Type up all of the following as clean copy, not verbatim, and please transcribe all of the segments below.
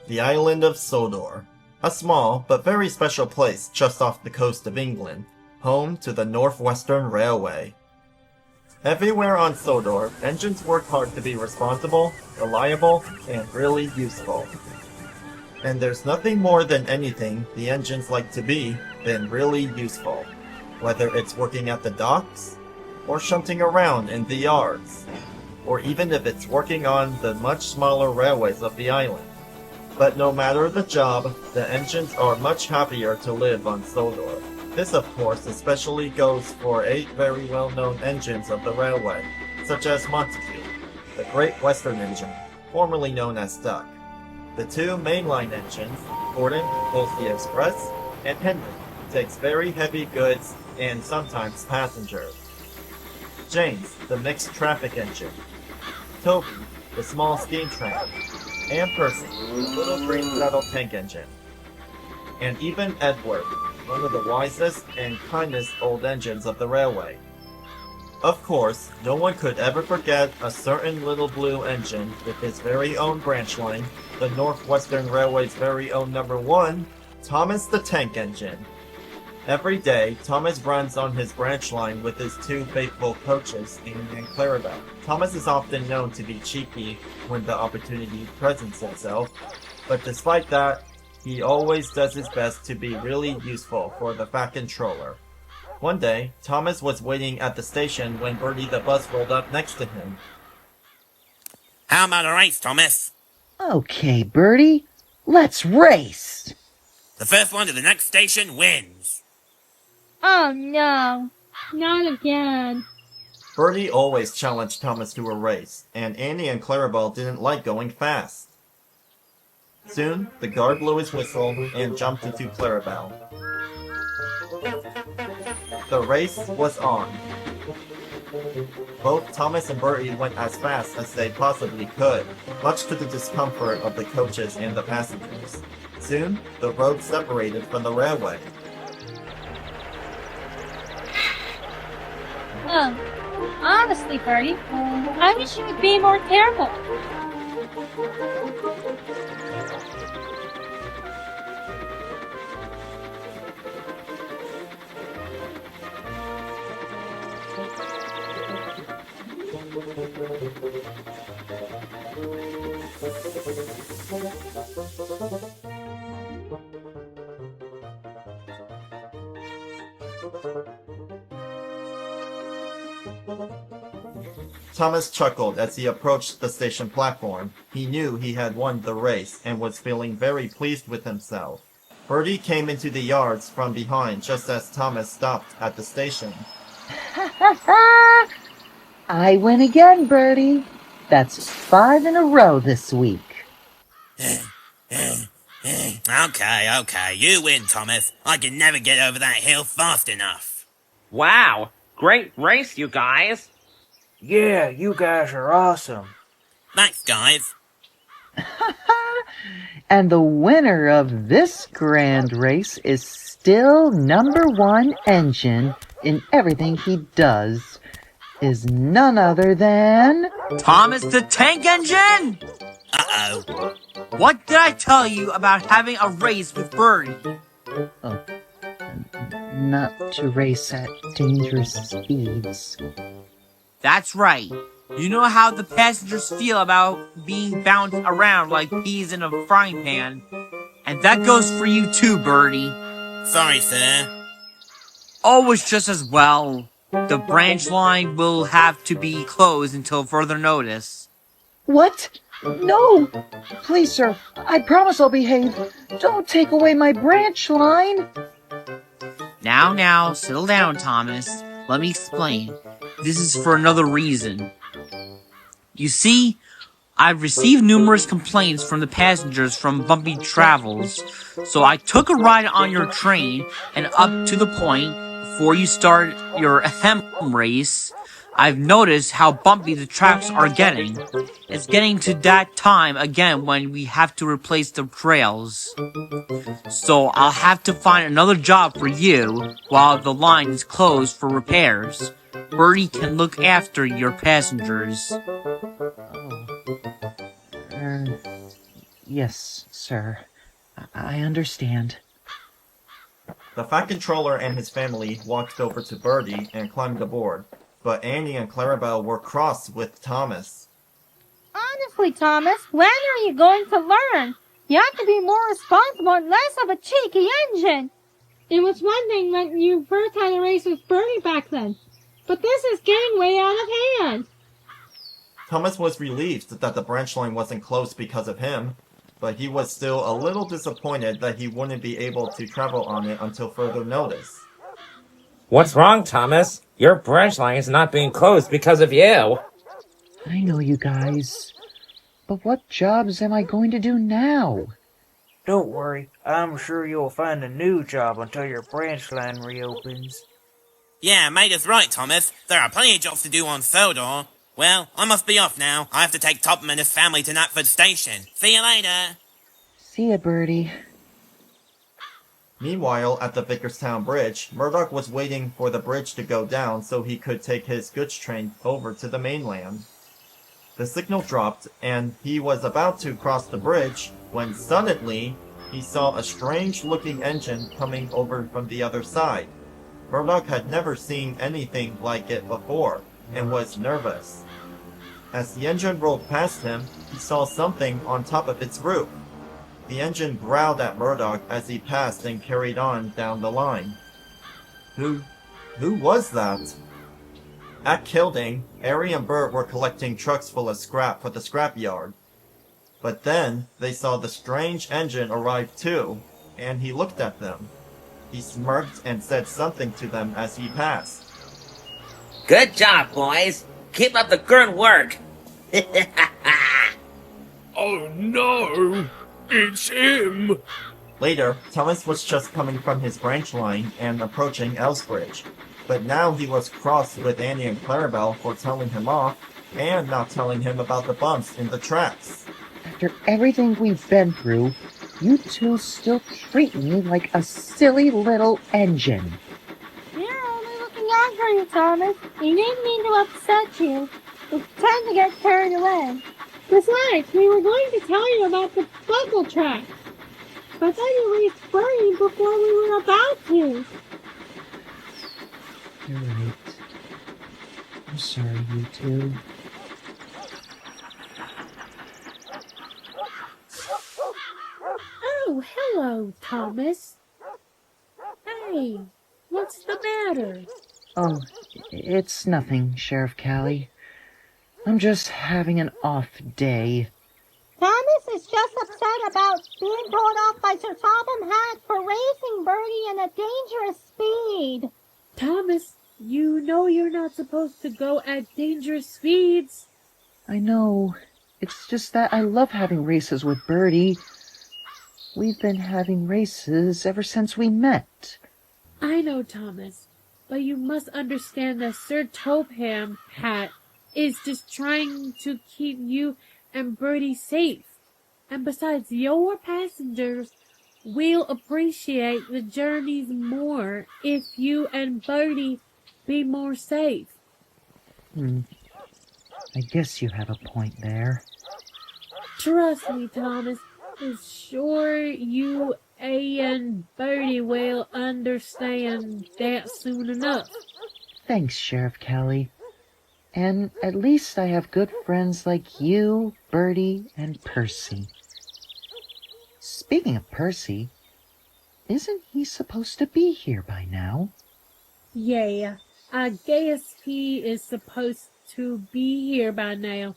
the island of Sodor, a small but very special place just off the coast of England, home to the Northwestern Railway. Everywhere on Sodor, engines work hard to be responsible, reliable, and really useful. And there's nothing more than anything the engines like to be than really useful, whether it's working at the docks, or shunting around in the yards, or even if it's working on the much smaller railways of the island. But no matter the job, the engines are much happier to live on Sodor. This of course especially goes for 8 very well-known engines of the railway, such as Montague, the Great Western engine, formerly known as Duck, the 2 mainline engines, Gordon, Bulgy Express, and Henry, takes very heavy goods and sometimes passengers, James, the mixed traffic engine, Toby, the small steam train, and Percy, the little green saddle tank engine, and even Edward, one of the wisest and kindest old engines of the railway. Of course, no one could ever forget a certain little blue engine with his very own branch line, the Northwestern Railway's very own number 1, Thomas the Tank Engine. Every day, Thomas runs on his branch line with his 2 faithful coaches, Amy and Clarabel. Thomas is often known to be cheeky when the opportunity presents itself, but despite that, he always does his best to be really useful for the Fat Controller. One day, Thomas was waiting at the station when Bertie the bus rolled up next to him. How about a race, Thomas? Okay, Bertie, let's race! The first one to the next station wins. Oh no, not again. Bertie always challenged Thomas to a race, and Annie and Clarabel didn't like going fast. Soon, the guard blew his whistle and jumped into Clarabel. The race was on. Both Thomas and Bertie went as fast as they possibly could, much to the discomfort of the coaches and the passengers. Soon, the road separated from the railway. Honestly, Bertie, I wish you would be more careful. Thomas chuckled as he approached the station platform. He knew he had won the race and was feeling very pleased with himself. Bertie came into the yards from behind just as Thomas stopped at the station. I win again, Bertie. That's 5 in a row this week. Okay, you win, Thomas. I can never get over that hill fast enough. Wow, great race, you guys. Yeah, you guys are awesome. Thanks, guys. And the winner of this grand race is still number 1 engine in everything he does, is none other than... Thomas the Tank Engine! Uh-oh. What did I tell you about having a race with Bertie? Oh, not to race at dangerous speeds. That's right. You know how the passengers feel about being bounced around like peas in a frying pan. And that goes for you too, Bertie. Sorry, sir. Always just as well. The branch line will have to be closed until further notice. What? No! Please, sir, I promise I'll behave. Don't take away my branch line. Now, settle down, Thomas. Let me explain. This is for another reason. You see, I've received numerous complaints from the passengers from bumpy travels, so I took a ride on your train, and up to the point, before you start your ahem race, I've noticed how bumpy the tracks are getting. It's getting to that time again when we have to replace the trails. So I'll have to find another job for you while the line is closed for repairs. Bertie can look after your passengers. Yes, sir. I understand. The Fat Controller and his family walked over to Bertie and climbed aboard, but Annie and Clarabel were cross with Thomas. Honestly, Thomas, when are you going to learn? You have to be more responsible and less of a cheeky engine. It was one thing when you first had a race with Bertie back then, but this is getting way out of hand. Thomas was relieved that the branch line wasn't closed because of him, but he was still a little disappointed that he wouldn't be able to travel on it until further notice. What's wrong, Thomas? Your branch line is not being closed because of you. I know, you guys. But what jobs am I going to do now? Don't worry, I'm sure you'll find a new job until your branch line reopens. Yeah, mate is right, Thomas. There are plenty of jobs to do on Sodor. Well, I must be off now. I have to take Topham and his family to Knapford Station. See you later. See ya, Bertie. Meanwhile, at the Vickerstown Bridge, Murdoch was waiting for the bridge to go down so he could take his goods train over to the mainland. The signal dropped, and he was about to cross the bridge when suddenly he saw a strange-looking engine coming over from the other side. Murdoch had never seen anything like it before, and was nervous. As the engine rolled past him, he saw something on top of its roof. The engine growled at Murdoch as he passed and carried on down the line. Who was that? At Kilding, Arry and Bert were collecting trucks full of scrap for the scrapyard. But then they saw the strange engine arrive too, and he looked at them. He smirked and said something to them as he passed. Good job, boys. Keep up the good work. Oh no! It's him! Later, Thomas was just coming from his branch line and approaching Elsbridge. But now he was cross with Annie and Clarabel for telling him off, and not telling him about the bumps in the tracks. After everything we've been through, you two still treat me like a silly little engine. You're only looking out for you, Thomas. We didn't mean to upset you. We tend to get carried away. Besides, we were going to tell you about the Boco track. But then you raced Bertie before we were about to. You're right. I'm sorry, you two. Oh, hello, Thomas. Hey, what's the matter? Oh, it's nothing, Sheriff Callie. I'm just having an off day. Thomas is just upset about being told off by Sir Topham Hatt for racing Bertie in a dangerous speed. Thomas, you know you're not supposed to go at dangerous speeds. I know. It's just that I love having races with Bertie. We've been having races ever since we met. I know, Thomas, but you must understand that Sir Topham Hatt is just trying to keep you and Bertie safe. And besides, your passengers will appreciate the journeys more if you and Bertie be more safe. I guess you have a point there. Trust me, Thomas. I'm sure you and Bertie will understand that soon enough. Thanks, Sheriff Callie. And at least I have good friends like you, Bertie, and Percy. Speaking of Percy, isn't he supposed to be here by now? Yeah, I guess he is supposed to be here by now.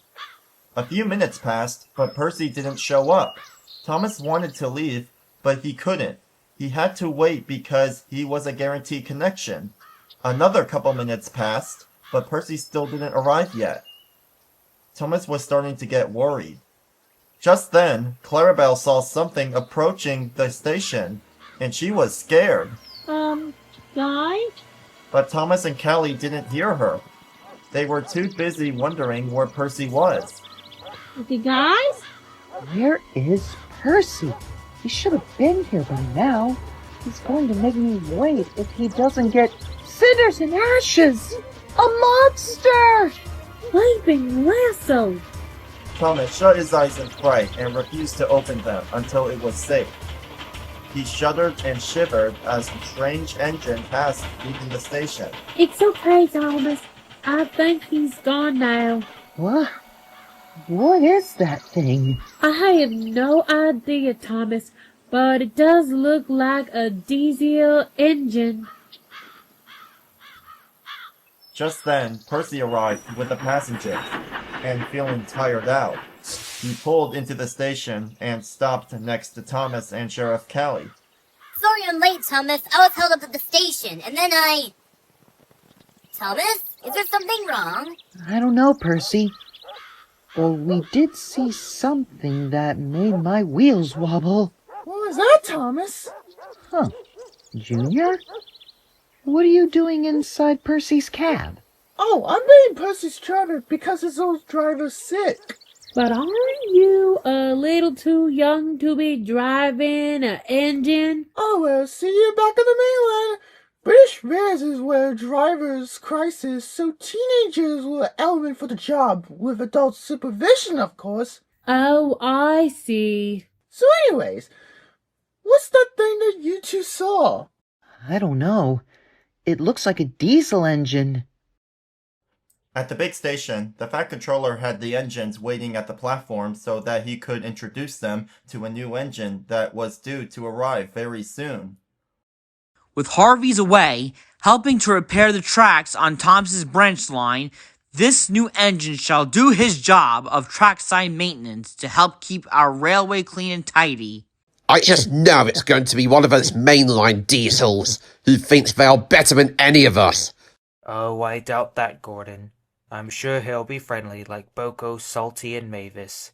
A few minutes passed, but Percy didn't show up. Thomas wanted to leave, but he couldn't. He had to wait because he was a guaranteed connection. Another couple minutes passed, but Percy still didn't arrive yet. Thomas was starting to get worried. Just then, Clarabel saw something approaching the station, and she was scared. Guys? But Thomas and Callie didn't hear her. They were too busy wondering where Percy was. The guys? Where is Percy? He should have been here by now. He's going to make me wait if he doesn't get cinders and ashes. A monster! Flaming lasso! Thomas shut his eyes in fright and refused to open them until it was safe. He shuddered and shivered as the strange engine passed leaving the station. It's okay, Thomas. I think he's gone now. What? What is that thing? I have no idea, Thomas, but it does look like a diesel engine. Just then, Percy arrived with the passengers, and feeling tired out, he pulled into the station and stopped next to Thomas and Sheriff Callie. Sorry I'm late, Thomas. I was held up at the station, and then Thomas, is there something wrong? I don't know, Percy. But we did see something that made my wheels wobble. What was that, Thomas? Huh. Junior? What are you doing inside Percy's cab? Oh, I'm being Percy's driver because his old driver's sick. But aren't you a little too young to be driving an engine? Oh, well, see you back in the mainland. British Rares is where drivers' crisis, so teenagers were element for the job, with adult supervision, of course. Oh, I see. So anyways, what's that thing that you two saw? I don't know. It looks like a diesel engine. At the big station, the Fat Controller had the engines waiting at the platform so that he could introduce them to a new engine that was due to arrive very soon. With Harvey's away, helping to repair the tracks on Thomas's branch line, this new engine shall do his job of trackside maintenance to help keep our railway clean and tidy. I just know it's going to be one of those mainline diesels who thinks they are better than any of us. Oh, I doubt that, Gordon. I'm sure he'll be friendly like Boco, Salty, and Mavis.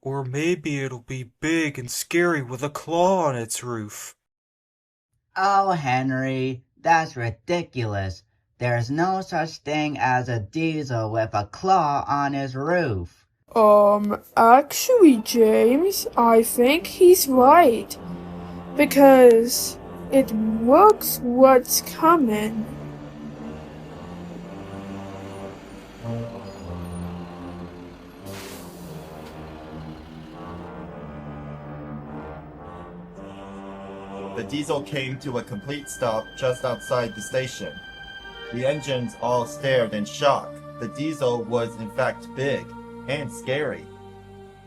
Or maybe it'll be big and scary with a claw on its roof. Oh, Henry, that's ridiculous. There's no such thing as a diesel with a claw on his roof. Actually, James, I think he's right. Because it looks what's coming. The diesel came to a complete stop just outside the station. The engines all stared in shock. The diesel was in fact big and scary,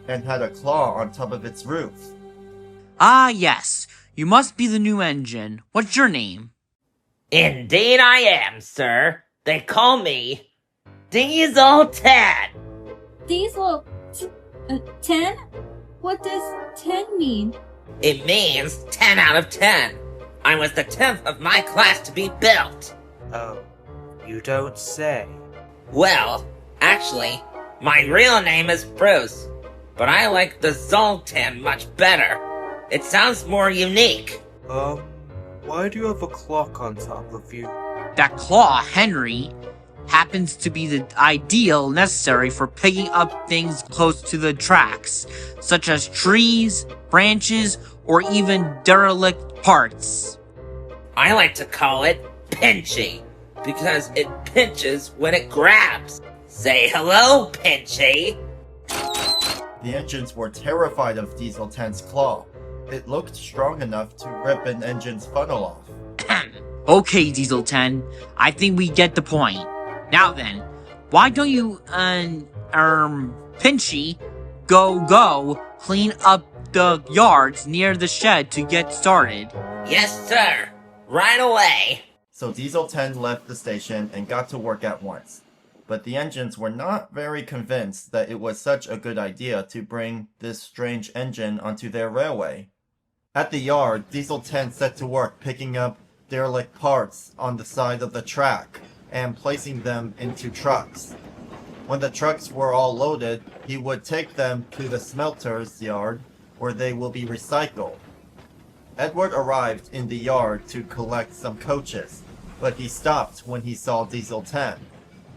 and had a claw on top of its roof. Ah, yes. You must be the new engine. What's your name? Indeed I am, sir. They call me Diesel 10. Diesel 10? What does 10 mean? It means 10 out of 10. I was the 10th of my class to be built. Oh, you don't say. Well, actually, my real name is Bruce, but I like the Zoltan much better. It sounds more unique. Why do you have a clock on top of you? That claw, Henry, happens to be the ideal necessary for picking up things close to the tracks, such as trees, branches, or even derelict parts. I like to call it Pinchy, because it pinches when it grabs. Say hello, Pinchy! The engines were terrified of Diesel 10's claw. It looked strong enough to rip an engine's funnel off. Okay, Diesel 10, I think we get the point. Now then, why don't you, Pinchy, go clean up the yards near the shed to get started? Yes, sir. Right away. So Diesel 10 left the station and got to work at once. But the engines were not very convinced that it was such a good idea to bring this strange engine onto their railway. At the yard, Diesel 10 set to work picking up derelict parts on the side of the track and placing them into trucks. When the trucks were all loaded, he would take them to the smelter's yard where they will be recycled. Edward arrived in the yard to collect some coaches, but he stopped when he saw Diesel 10.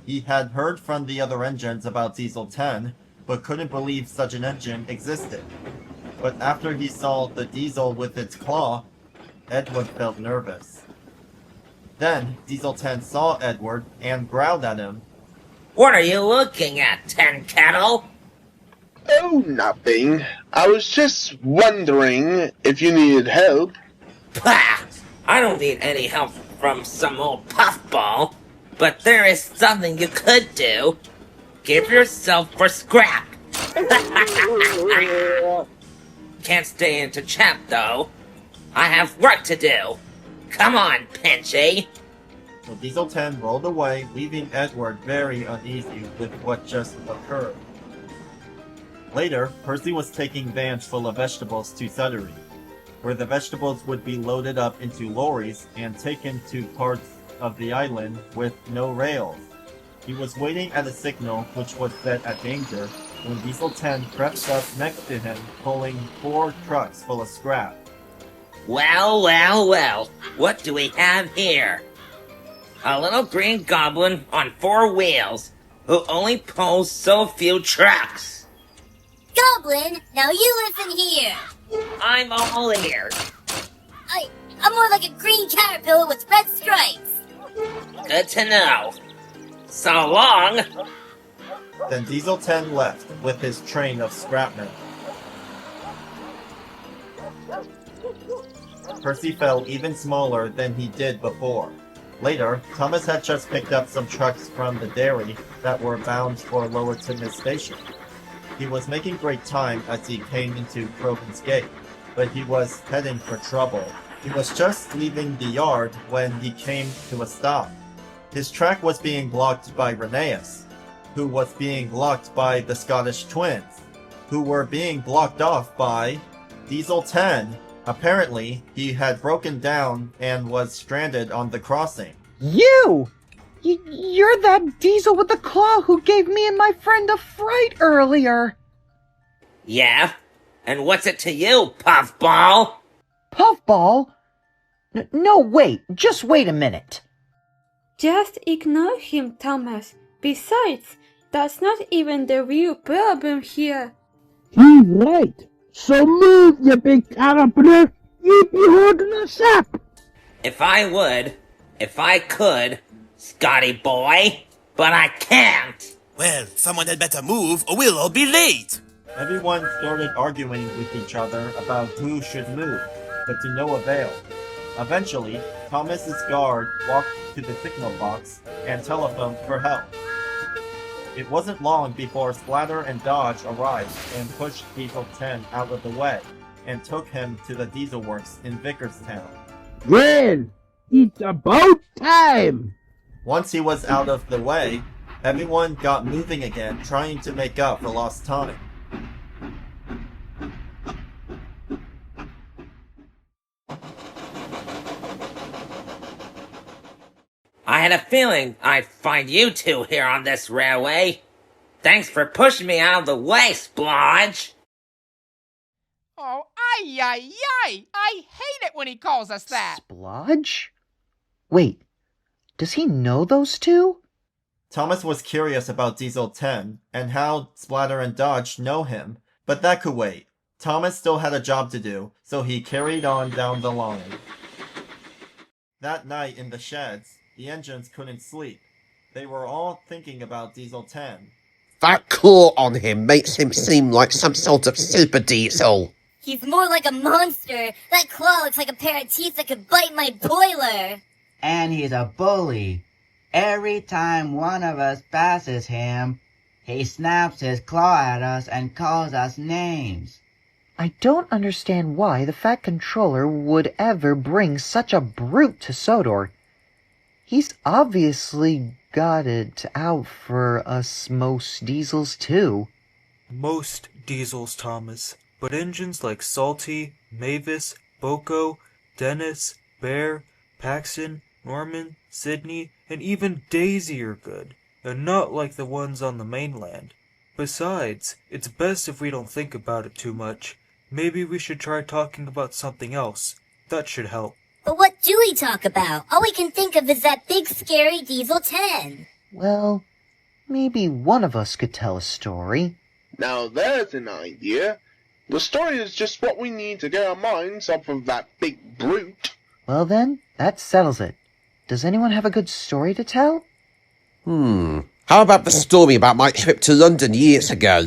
He had heard from the other engines about Diesel 10, but couldn't believe such an engine existed. But after he saw the diesel with its claw, Edward felt nervous. Then Diesel 10 saw Edward and growled at him. What are you looking at, 10 Kettle? Oh, nothing. I was just wondering if you needed help. Pah! I don't need any help from some old puffball. But there is something you could do. Give yourself for scrap. Can't stay into chat, though. I have work to do. Come on, Pinchy. So Diesel 10 rolled away, leaving Edward very uneasy with what just occurred. Later, Percy was taking vans full of vegetables to Sudbury, where the vegetables would be loaded up into lorries and taken to parts of the island with no rails. He was waiting at a signal which was set at danger when Diesel 10 crept up next to him, pulling 4 trucks full of scrap. Well, well, well. What do we have here? A little green goblin on 4 wheels who only pulls so few trucks. Goblin, now you listen here. I'm all ears. I'm more like a green caterpillar with red stripes. Good to know. So long. Then Diesel 10 left with his train of scrapmen. Percy felt even smaller than he did before. Later, Thomas had just picked up some trucks from the dairy that were bound for Lower Timoth Station. He was making great time as he came into Crochan's Gate, but he was heading for trouble. He was just leaving the yard when he came to a stop. His track was being blocked by Rheneas, who was being blocked by the Scottish twins, who were being blocked off by Diesel 10. Apparently, he had broken down and was stranded on the crossing. You! You're that Diesel with the claw who gave me and my friend a fright earlier. Yeah? And what's it to you, Puffball? Puffball? No, wait. Just wait a minute. Just ignore him, Thomas. Besides, that's not even the real problem here. He's right. So move, you big caterpillar. You be holding us up. If I could, Scotty boy, but I can't. Well, someone had better move or we'll all be late. Everyone started arguing with each other about who should move, but to no avail. Eventually, Thomas's guard walked to the signal box and telephoned for help. It wasn't long before Splatter and Dodge arrived and pushed Diesel 10 out of the way and took him to the diesel works in Vickerstown. Well, it's about time. Once he was out of the way, everyone got moving again, trying to make up for lost time. I had a feeling I'd find you two here on this railway. Thanks for pushing me out of the way, Splodge. Oh, ay! I hate it when he calls us that. Splodge? Wait, does he know those two? Thomas was curious about Diesel 10 and how Splatter and Dodge know him, but that could wait. Thomas still had a job to do, so he carried on down the line. That night in the sheds, the engines couldn't sleep. They were all thinking about Diesel 10. That claw on him makes him seem like some sort of super diesel. He's more like a monster. That claw looks like a pair of teeth that could bite my boiler. And he's a bully. Every time one of us passes him, he snaps his claw at us and calls us names. I don't understand why the Fat Controller would ever bring such a brute to Sodor. He's obviously got it out for us most diesels too. Most diesels, Thomas, but engines like Salty, Mavis, Boco, Dennis, Bear, Paxton, Norman, Sydney, and even Daisy are good, and not like the ones on the mainland. Besides, it's best if we don't think about it too much. Maybe we should try talking about something else. That should help. But what do we talk about? All we can think of is that big scary Diesel 10. Well, maybe one of us could tell a story. Now there's an idea. The story is just what we need to get our minds off of that big brute. Well then, that settles it. Does anyone have a good story to tell? How about the story about my trip to London years ago?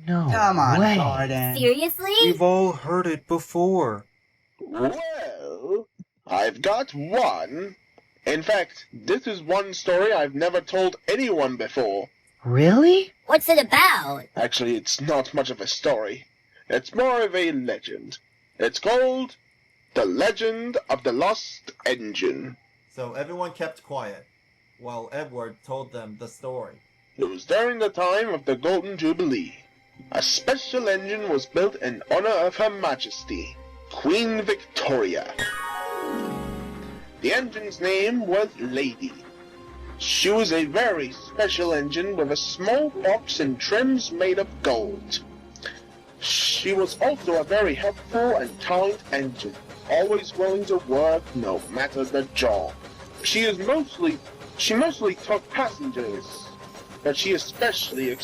No Come on, way. Gordon. Seriously? We've all heard it before. Well, I've got one. In fact, this is one story I've never told anyone before. Really? What's it about? Actually, it's not much of a story. It's more of a legend. It's called The Legend of the Lost Engine. So everyone kept quiet, while Edward told them the story. It was during the time of the Golden Jubilee. A special engine was built in honor of Her Majesty, Queen Victoria. The engine's name was Lady. She was a very special engine with a small box and trims made of gold. She was also a very helpful and kind engine, always willing to work no matter the job. She mostly took passengers, but she especially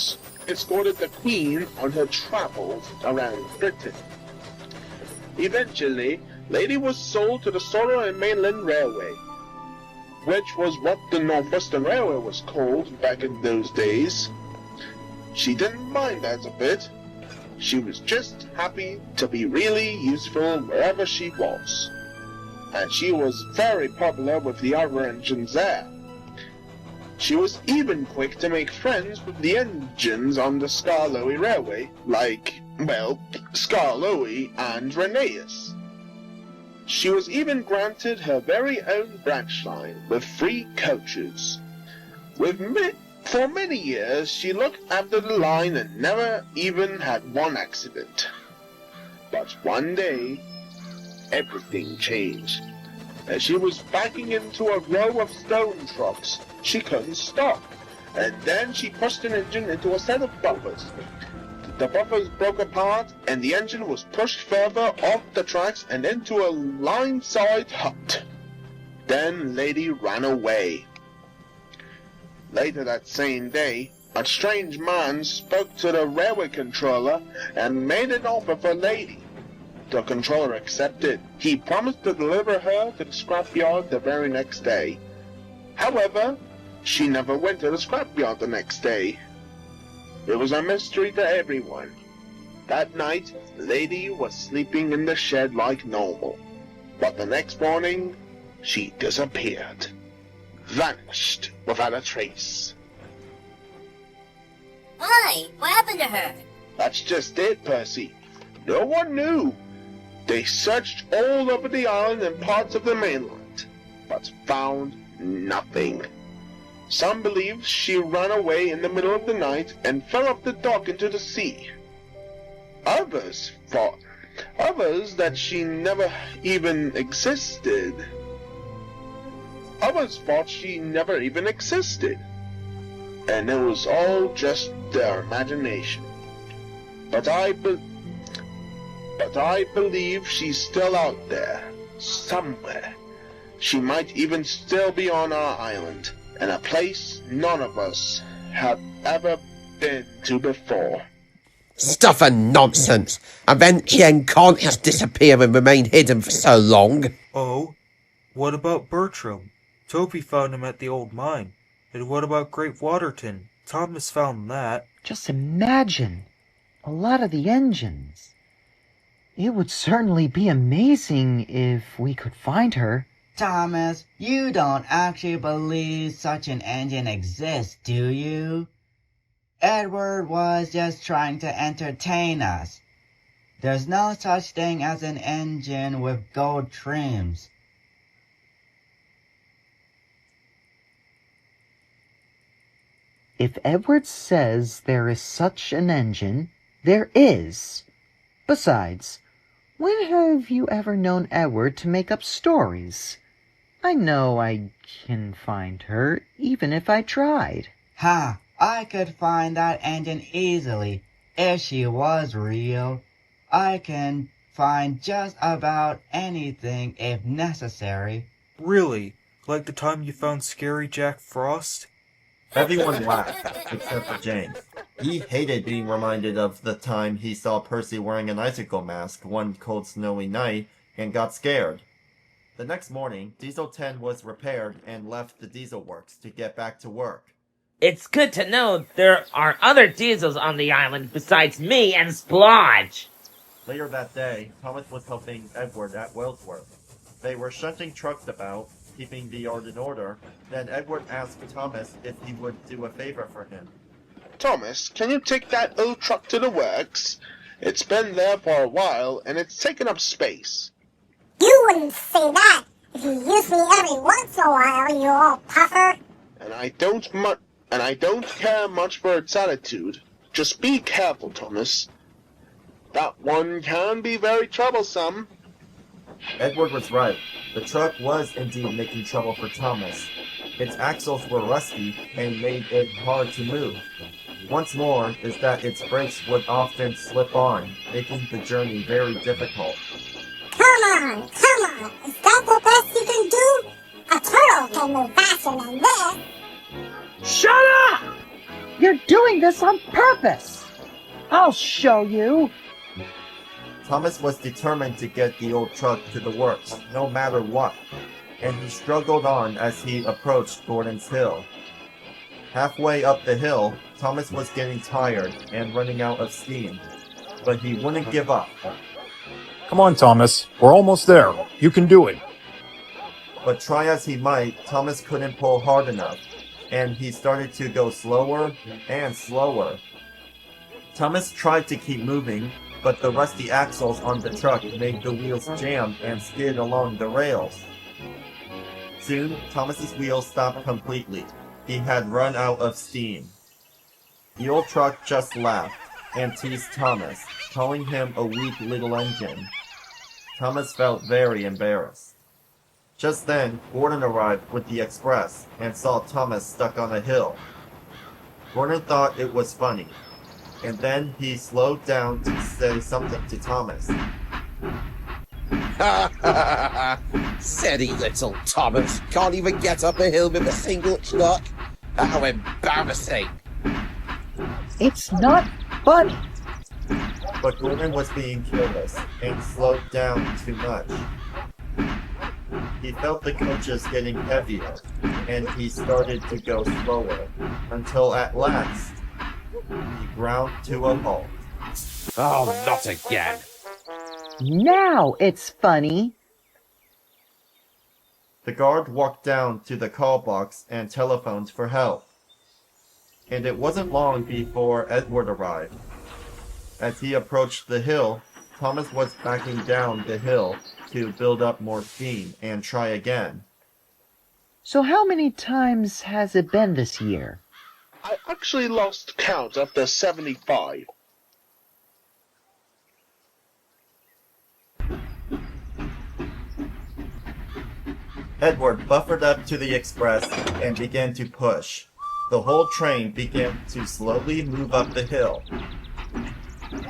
escorted the Queen on her travels around Britain. Eventually, Lady was sold to the Sodor and Mainland Railway, which was what the Northwestern Railway was called back in those days. She didn't mind that a bit. She was just happy to be really useful wherever she was. And she was very popular with the other engines there. She was even quick to make friends with the engines on the Skarloey Railway, like, well, Skarloey and Rheneas. She was even granted her very own branch line with 3 coaches. For many years, she looked after the line and never even had one accident. But one day, everything changed. As she was backing into a row of stone trucks, she couldn't stop. And then she pushed an engine into a set of buffers. The buffers broke apart, and the engine was pushed further off the tracks and into a line-side hut. Then Lady ran away. Later that same day, a strange man spoke to the railway controller and made an offer for Lady. The controller accepted. He promised to deliver her to the scrapyard the very next day. However, she never went to the scrapyard the next day. It was a mystery to everyone. That night, Lady was sleeping in the shed like normal. But the next morning, she disappeared. Vanished without a trace. Why? What happened to her? That's just it, Percy. No one knew. They searched all over the island and parts of the mainland, but found nothing. Some believe she ran away in the middle of the night and fell off the dock into the sea. Others that she never even existed. Others thought she never even existed. And it was all just their imagination. But I believe she's still out there, somewhere. She might even still be on our island, in a place none of us have ever been to before. Stuff and nonsense. And then Jen can't just disappear and remain hidden for so long. Oh, what about Bertram? Toby found him at the old mine. And what about Great Waterton? Thomas found that. Just imagine. A lot of the engines. It would certainly be amazing if we could find her. Thomas, you don't actually believe such an engine exists, do you? Edward was just trying to entertain us. There's no such thing as an engine with gold trims. If Edward says there is such an engine, there is. Besides, when have you ever known Edward to make up stories? I know I can find her, even if I tried. Ha! I could find that engine easily, if she was real. I can find just about anything if necessary. Really? Like the time you found Scary Jack Frost? Everyone laughed, except for James. He hated being reminded of the time he saw Percy wearing an icicle mask one cold snowy night and got scared. The next morning, Diesel 10 was repaired and left the diesel works to get back to work. It's good to know there are other diesels on the island besides me and Splodge. Later that day, Thomas was helping Edward at Wellsworth. They were shunting trucks about, keeping the yard in order. Then Edward asked Thomas if he would do a favor for him. Thomas, can you take that old truck to the works? It's been there for a while, and it's taking up space. You wouldn't say that if you use me every once in a while, you old puffer. And I don't care much for its attitude. Just be careful, Thomas. That one can be very troublesome. Edward was right. The truck was indeed making trouble for Thomas. Its axles were rusty and made it hard to move. Once more is that its brakes would often slip on, making the journey very difficult. Come on! Is that the best you can do? A turtle can move faster than this. Shut up! You're doing this on purpose! I'll show you! Thomas was determined to get the old truck to the works, no matter what, and he struggled on as he approached Gordon's Hill. Halfway up the hill, Thomas was getting tired and running out of steam, but he wouldn't give up. Come on, Thomas. We're almost there. You can do it. But try as he might, Thomas couldn't pull hard enough, and he started to go slower and slower. Thomas tried to keep moving, but the rusty axles on the truck made the wheels jam and skid along the rails. Soon, Thomas's wheels stopped completely. He had run out of steam. The old truck just laughed and teased Thomas, calling him a weak little engine. Thomas felt very embarrassed. Just then, Gordon arrived with the express and saw Thomas stuck on a hill. Gordon thought it was funny, and then he slowed down to say something to Thomas. Silly little Thomas. Can't even get up a hill with a single truck. How embarrassing. It's not funny. But Gordon was being careless and slowed down too much. He felt the coaches getting heavier, and he started to go slower, until at last, he ground to a halt. Oh, not again. Now it's funny. The guard walked down to the call box and telephoned for help. And it wasn't long before Edward arrived. As he approached the hill, Thomas was backing down the hill to build up more steam and try again. So how many times has it been this year? I actually lost count after 75. Edward buffered up to the express and began to push. The whole train began to slowly move up the hill.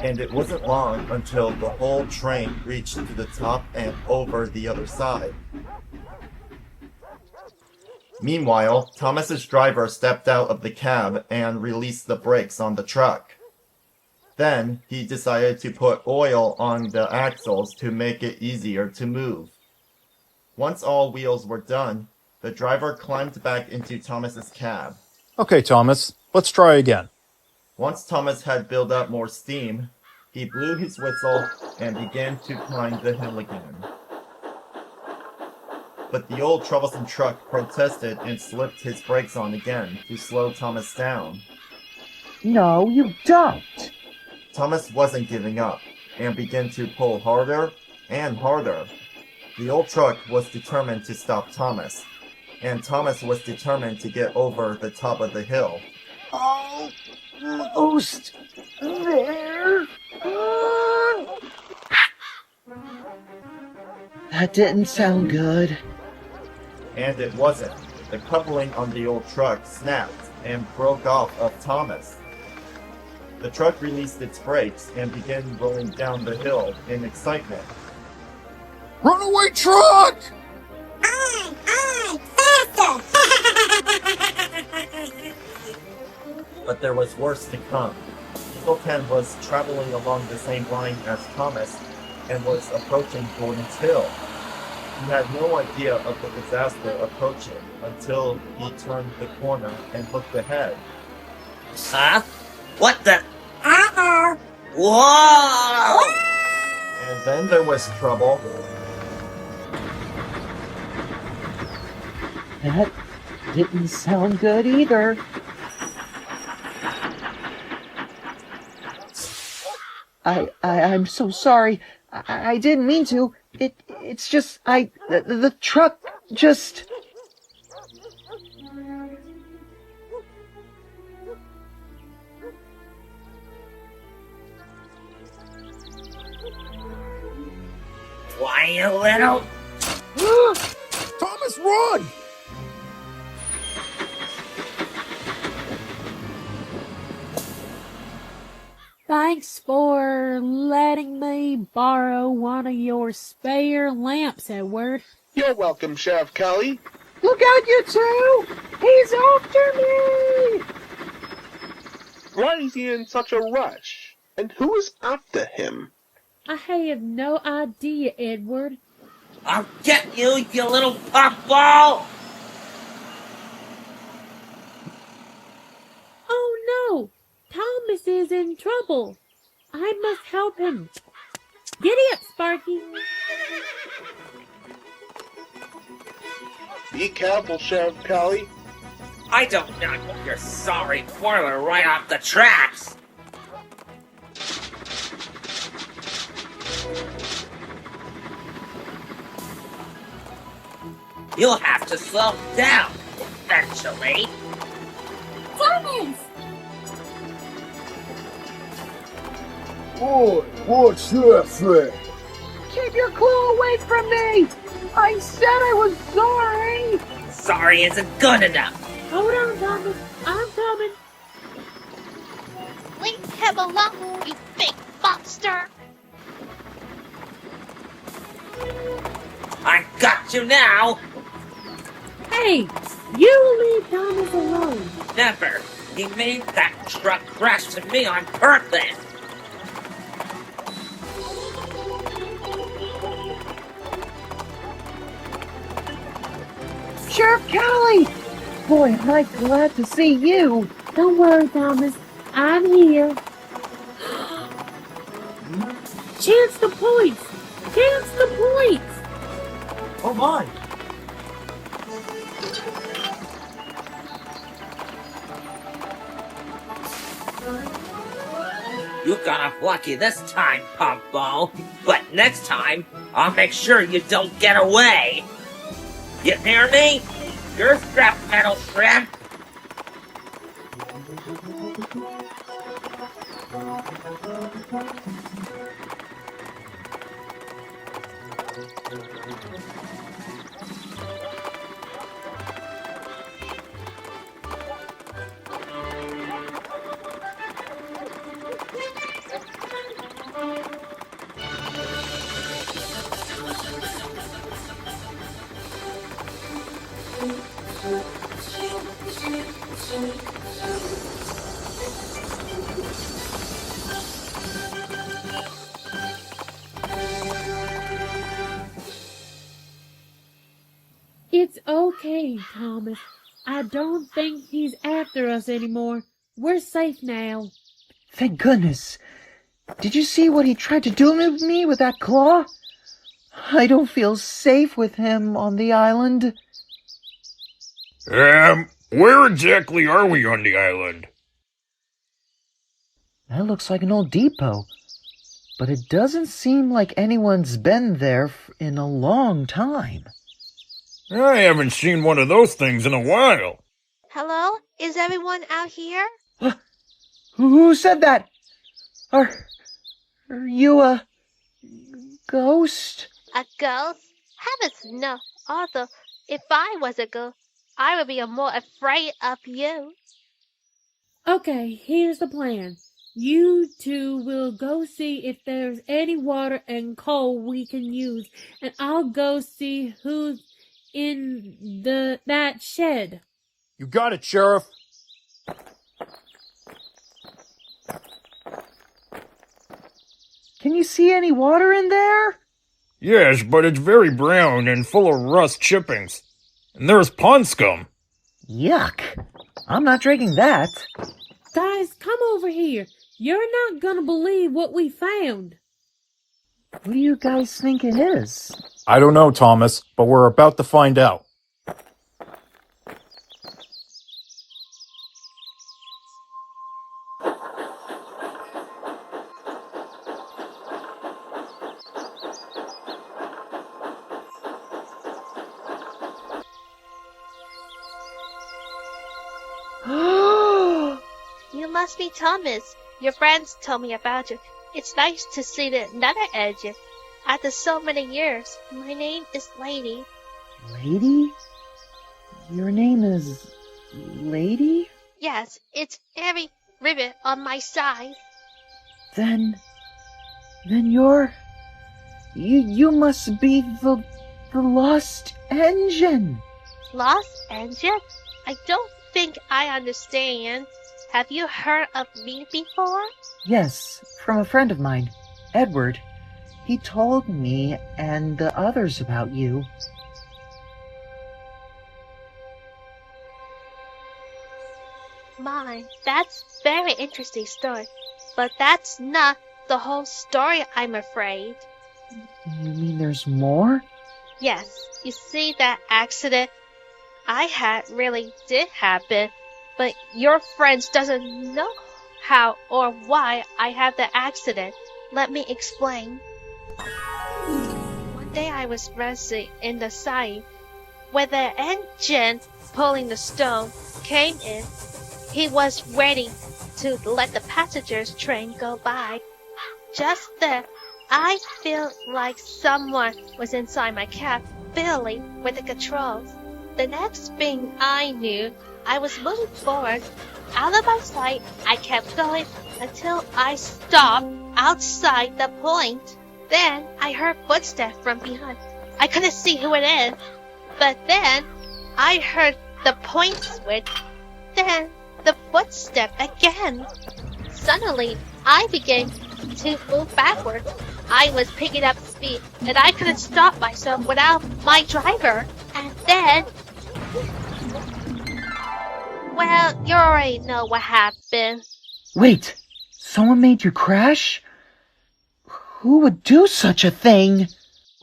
And it wasn't long until the whole train reached to the top and over the other side. Meanwhile, Thomas's driver stepped out of the cab and released the brakes on the truck. Then, he decided to put oil on the axles to make it easier to move. Once all wheels were done, the driver climbed back into Thomas's cab. Okay, Thomas. Let's try again. Once Thomas had built up more steam, he blew his whistle and began to climb the hill again. But the old troublesome truck protested and slipped his brakes on again to slow Thomas down. No, you don't. Thomas wasn't giving up and began to pull harder and harder. The old truck was determined to stop Thomas, and Thomas was determined to get over the top of the hill. Almost there. That didn't sound good. And it wasn't. The coupling on the old truck snapped and broke off of Thomas. The truck released its brakes and began rolling down the hill in excitement. Runaway truck! On, faster! But there was worse to come. Eagle 10 was traveling along the same line as Thomas and was approaching Gordon's Hill. He had no idea of the disaster approaching until he turned the corner and looked ahead. Huh? What the? Uh-oh. Whoa! And then there was trouble. That didn't sound good either. I'm so sorry. I didn't mean to. It's just, the truck just... Why, you little... Thomas, run! Thanks for letting me borrow one of your spare lamps, Edward. You're welcome, Sheriff Callie. Look out, you two! He's after me! Why is he in such a rush? And who is after him? I have no idea, Edward. I'll get you, you little puffball! Oh no! Thomas is in trouble. I must help him. Giddy up, Sparky. Be careful, Sheriff Callie. I don't knock your sorry spoiler right off the tracks! You'll have to slow down, eventually. Thomas! Boy, what's that thing? Keep your claw away from me! I said I was sorry! Sorry isn't good enough. Hold on, Thomas. I'm coming. Leave him alone, you big monster! I got you now! Hey, you leave Thomas alone. Never! He made that truck crash to me on purpose! Sheriff Callie! Boy, am I glad to see you! Don't worry, Thomas. I'm here. Chance the points! Chance the points! Oh my! You got off lucky this time, pumpball. But next time, I'll make sure you don't get away. You hear me? You're scrap metal shrimp. It's okay, Thomas. I don't think he's after us anymore. We're safe now. Thank goodness. Did you see what he tried to do to me with that claw? I don't feel safe with him on the island. Where exactly are we on the island? That looks like an old depot. But it doesn't seem like anyone's been there in a long time. I haven't seen one of those things in a while. Hello? Is everyone out here? Who said that? Are you a ghost? A ghost? Heavens no. Also, if I was a ghost, I would be more afraid of you. Okay, here's the plan. You two will go see if there's any water and coal we can use, and I'll go see who's in that shed. You got it, Sheriff. Can you see any water in there? Yes, but it's very brown and full of rust chippings. And there's pond scum. Yuck. I'm not drinking that. Guys, come over here. You're not gonna believe what we found. What do you guys think it is? I don't know, Thomas, but we're about to find out. You must be Thomas. Your friends told me about you. It's nice to see the another edge. After so many years, my name is Lady. Lady? Your name is Lady? Yes, it's every ribbon on my side. Then you're... You must be the lost engine. Lost engine? I don't think I understand. Have you heard of me before? Yes, from a friend of mine, Edward. He told me and the others about you. My, that's very interesting story. But that's not the whole story, I'm afraid. You mean there's more? Yes, you see that accident I had really did happen, but your friends doesn't know how or why I had the accident. Let me explain. One day I was resting in the side where the engine pulling the stone came in. He was waiting to let the passengers train go by. Just then, I feel like someone was inside my cab, fiddling with the controls. The next thing I knew, I was moving forward. Out of my sight, I kept going until I stopped outside the point. Then I heard footsteps from behind. I couldn't see who it is, but then I heard the point switch. Then the footstep again. Suddenly, I began to move backwards. I was picking up speed, and I couldn't stop myself without my driver. And then... well, you already know what happened. Wait, someone made you crash? Who would do such a thing?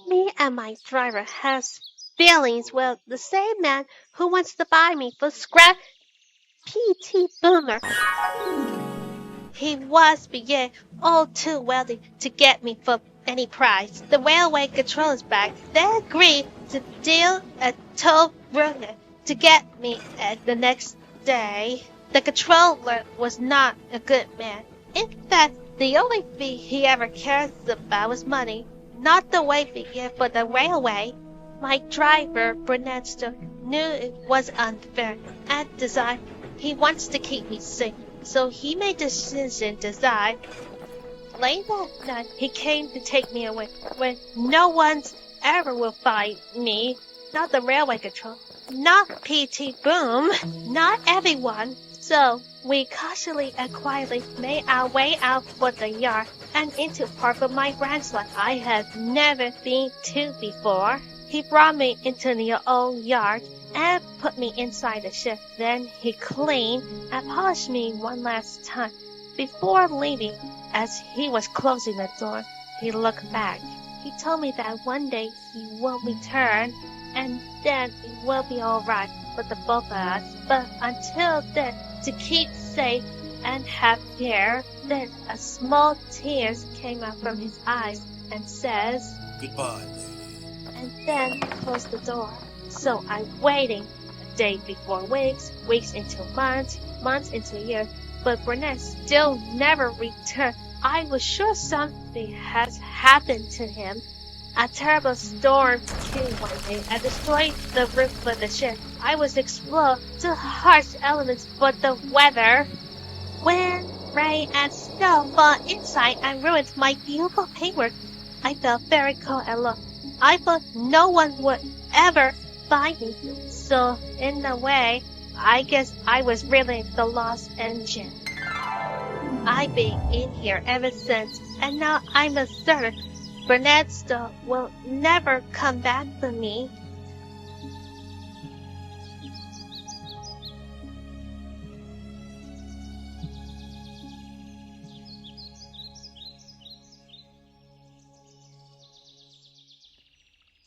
Me and my driver has feelings with the same man who wants to buy me for scrap P.T. Boomer. He was being all too wealthy to get me for any price. The railway controllers back then agreed to deal a toll Burnett to get me at the next day. The controller was not a good man. In fact, the only thing he ever cared about was money, not the way we get for the railway. My driver, Burnett, still knew it was unfair and decided he wants to keep me safe. So he made the decision to die. Late that night, he came to take me away when no one's ever will find me. Not the railway control, not P.T. Boom, not everyone. So we cautiously and quietly made our way out for the yard and into part of my grandson I had never been to before. He brought me into the old yard and put me inside the ship. Then he cleaned and polished me one last time. Before leaving, as he was closing the door, he looked back. He told me that one day he will return, and then it will be alright for the both of us. But until then, to keep safe and have care. Then a small tears came out from his eyes and says, "Goodbye." And then closed the door. So I'm waiting. A day before weeks, weeks into months, months into years. But Burnett still never returned. I was sure something has happened to him. A terrible storm came one day and destroyed the roof of the ship. I was exposed to harsh elements for the weather. Wind, rain, and snow fell inside and ruined my beautiful paintwork. I felt very cold and low. I thought no one would ever find me. So, in a way, I guess I was really the lost engine. I've been in here ever since, and now I'm a servant. Burnett still will never come back for me.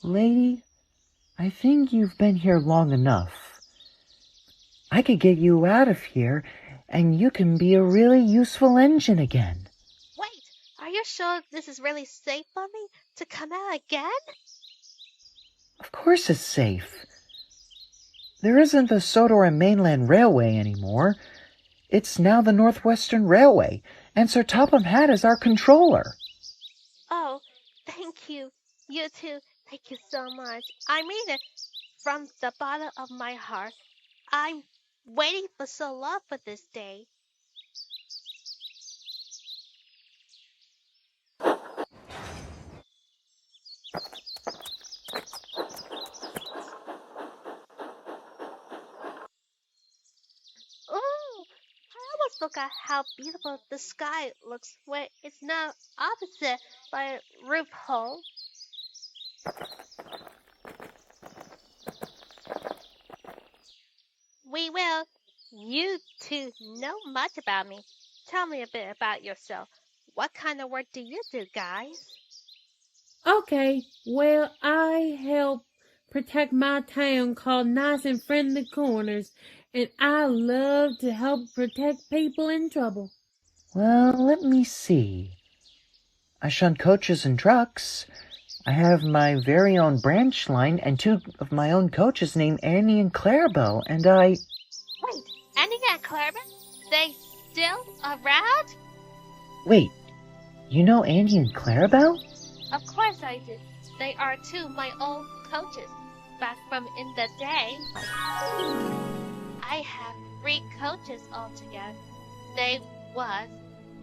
Lady, I think you've been here long enough. I could get you out of here, and you can be a really useful engine again. Wait, are you sure this is really safe for me to come out again? Of course it's safe. There isn't the Sodor and Mainland Railway anymore. It's now the Northwestern Railway, and Sir Topham had as our controller. Oh, thank you. You too. Thank you so much. I mean it from the bottom of my heart. I'm waiting for so long for this day. Oh, I almost forgot how beautiful the sky looks when it's now opposite by a roof hole. We will. You two know much about me. Tell me a bit about yourself. What kind of work do you do, guys? Okay, well, I help protect my town called Nice and Friendly Corners, and I love to help protect people in trouble. Well, let me see. I shunt coaches and trucks. I have my very own branch line and 2 of my own coaches named Arry and Clarabel, and I... Wait, Annie and Clarabel? They still around? Wait, you know Arry and Clarabel? Of course I do. They are 2 of my old coaches, back from in the day. I have 3 coaches altogether. They was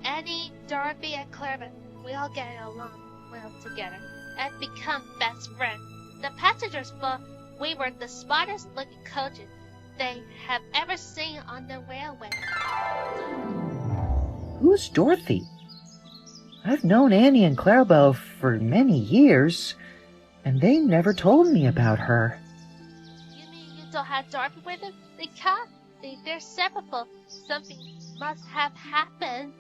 Annie, Dorothy, and Clarabel. We all get along well together and become best friends. The passengers thought we were the smartest looking coaches they have ever seen on the railway. Who's Dorothy? I've known Arry and Clarabel for many years, and they never told me about her. You mean you don't have Dorothy with them? They can't. They're separable. Something must have happened.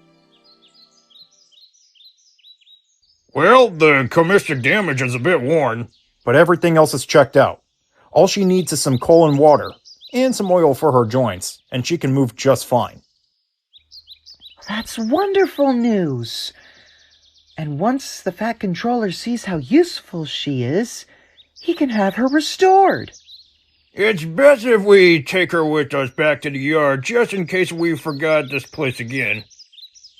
Well, the commistic damage is a bit worn. But everything else is checked out. All she needs is some coal and water, and some oil for her joints, and she can move just fine. That's wonderful news! And once the Fat Controller sees how useful she is, he can have her restored. It's best if we take her with us back to the yard, just in case we forgot this place again.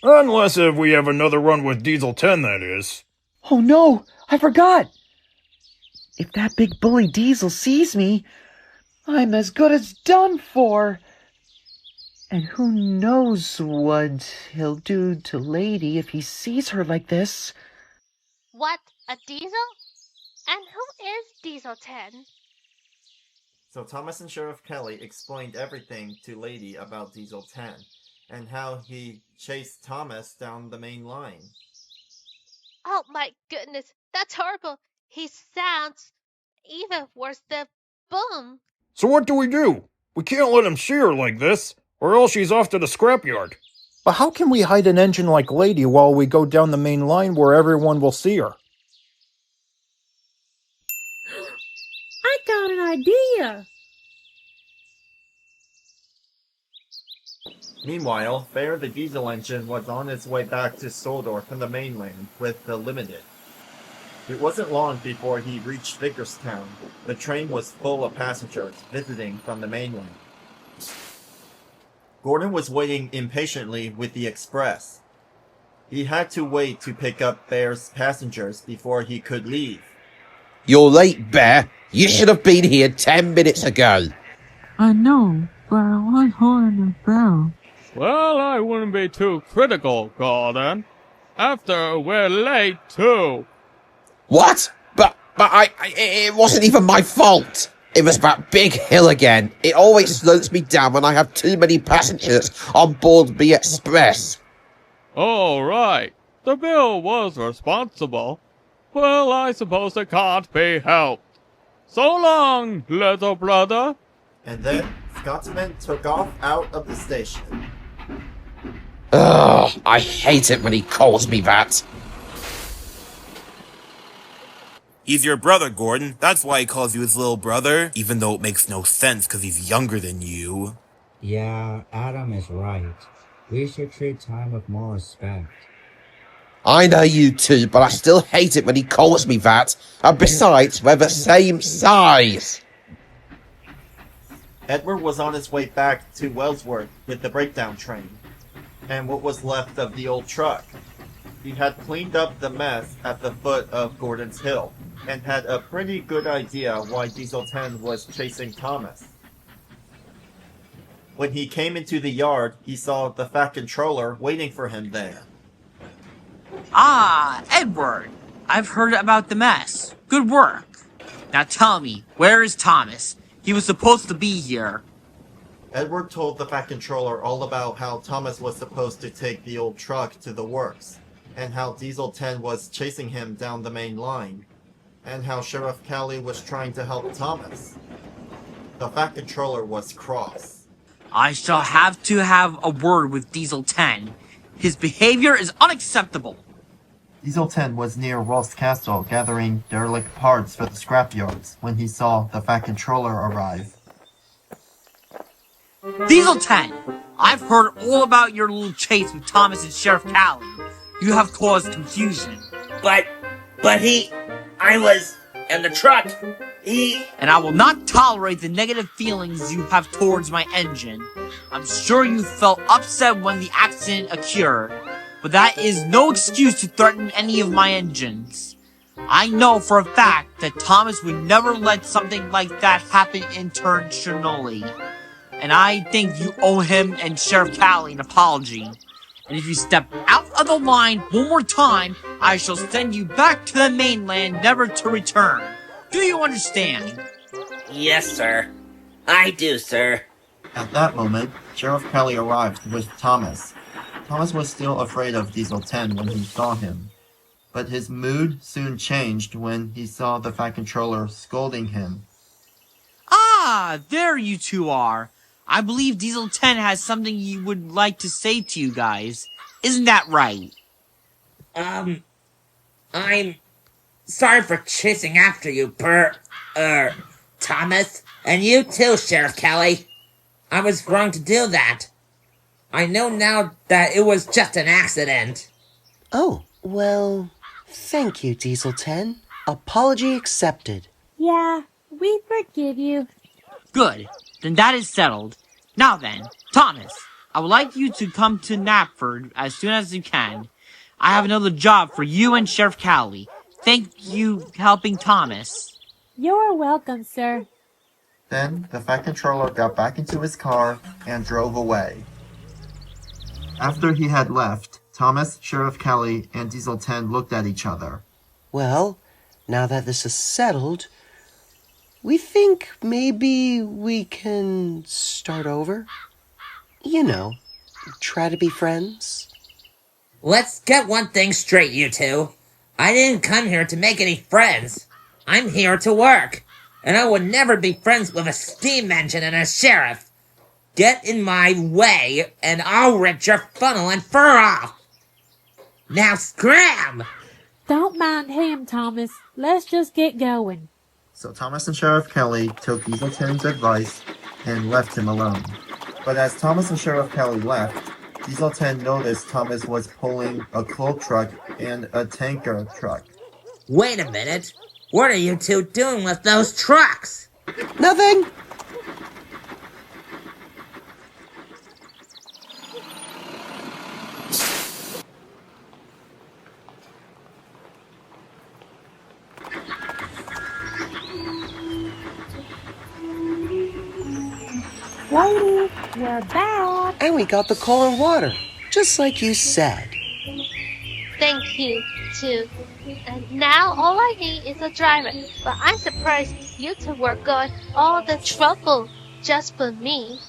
Unless if we have another run with Diesel 10, that is. Oh no, I forgot! If that big bully Diesel sees me, I'm as good as done for. And who knows what he'll do to Lady if he sees her like this. What, a Diesel? And who is Diesel 10? So Thomas and Sheriff Kelly explained everything to Lady about Diesel 10, and how he chased Thomas down the main line. Oh my goodness, that's horrible. He sounds even worse than Boom. So what do? We can't let him see her like this, or else she's off to the scrapyard. But how can we hide an engine like Lady while we go down the main line where everyone will see her? I got an idea! Meanwhile, Fair the diesel engine was on its way back to Sodor from the mainland with the Limited. It wasn't long before he reached Vickerstown. The train was full of passengers visiting from the mainland. Gordon was waiting impatiently with the express. He had to wait to pick up Bear's passengers before he could leave. You're late, Bear. You should have been here 10 minutes ago. I know, but I was holding the bell. Well, I wouldn't be too critical, Gordon. After we're late, too. What? But it wasn't even my fault. It was that big hill again. It always slows me down when I have too many passengers on board the express. All right. The bill was responsible. Well, I suppose it can't be helped. So long, little brother. And then Scotsman took off out of the station. Ugh, I hate it when he calls me that. He's your brother, Gordon. That's why he calls you his little brother, even though it makes no sense because he's younger than you. Yeah, Adam is right. We should treat time with more respect. I know you two, but I still hate it when he calls me that. And besides, we're the same size. Edward was on his way back to Wellsworth with the breakdown train, and what was left of the old truck. He had cleaned up the mess at the foot of Gordon's Hill, and had a pretty good idea why Diesel 10 was chasing Thomas. When he came into the yard, he saw the Fat Controller waiting for him there. Ah, Edward! I've heard about the mess. Good work. Now tell me, where is Thomas? He was supposed to be here. Edward told the Fat Controller all about how Thomas was supposed to take the old truck to the works, and how Diesel 10 was chasing him down the main line, and how Sheriff Callie was trying to help Thomas. The Fat Controller was cross. I shall have to have a word with Diesel 10. His behavior is unacceptable. Diesel 10 was near Rolf's castle gathering derelict parts for the scrapyards when he saw the Fat Controller arrive. Diesel 10! I've heard all about your little chase with Thomas and Sheriff Callie. You have caused confusion. But I was in the truck. And I will not tolerate the negative feelings you have towards my engine. I'm sure you felt upset when the accident occurred, but that is no excuse to threaten any of my engines. I know for a fact that Thomas would never let something like that happen intentionally. And I think you owe him and Sheriff Callie an apology. And if you step out of the line one more time, I shall send you back to the mainland, never to return. Do you understand? Yes, sir. I do, sir. At that moment, Sheriff Callie arrived with Thomas. Thomas was still afraid of Diesel 10 when he saw him, but his mood soon changed when he saw the Fat Controller scolding him. Ah, there you two are. I believe Diesel 10 has something you would like to say to you guys. Isn't that right? I'm sorry for chasing after you, Thomas. And you too, Sheriff Callie. I was wrong to do that. I know now that it was just an accident. Oh, well, thank you, Diesel 10. Apology accepted. Yeah, we forgive you. Good. Then that is settled. Now then, Thomas, I would like you to come to Knapford as soon as you can. I have another job for you and Sheriff Callie. Thank you for helping Thomas. You're welcome, sir. Then the Fat Controller got back into his car and drove away. After he had left, Thomas, Sheriff Callie, and Diesel 10 looked at each other. Well, now that this is settled, we think maybe we can start over. You know, try to be friends. Let's get one thing straight, you two. I didn't come here to make any friends. I'm here to work. And I would never be friends with a steam engine and a sheriff. Get in my way, and I'll rip your funnel and fur off. Now scram! Don't mind him, Thomas. Let's just get going. So Thomas and Sheriff Callie took Diesel 10's advice and left him alone. But as Thomas and Sheriff Callie left, Diesel 10 noticed Thomas was pulling a coal truck and a tanker truck. Wait a minute. What are you two doing with those trucks? Nothing! Lady, we're back. And we got the coal and water, just like you said. Thank you, too. And now all I need is a driver. But I'm surprised you two were going all the trouble just for me.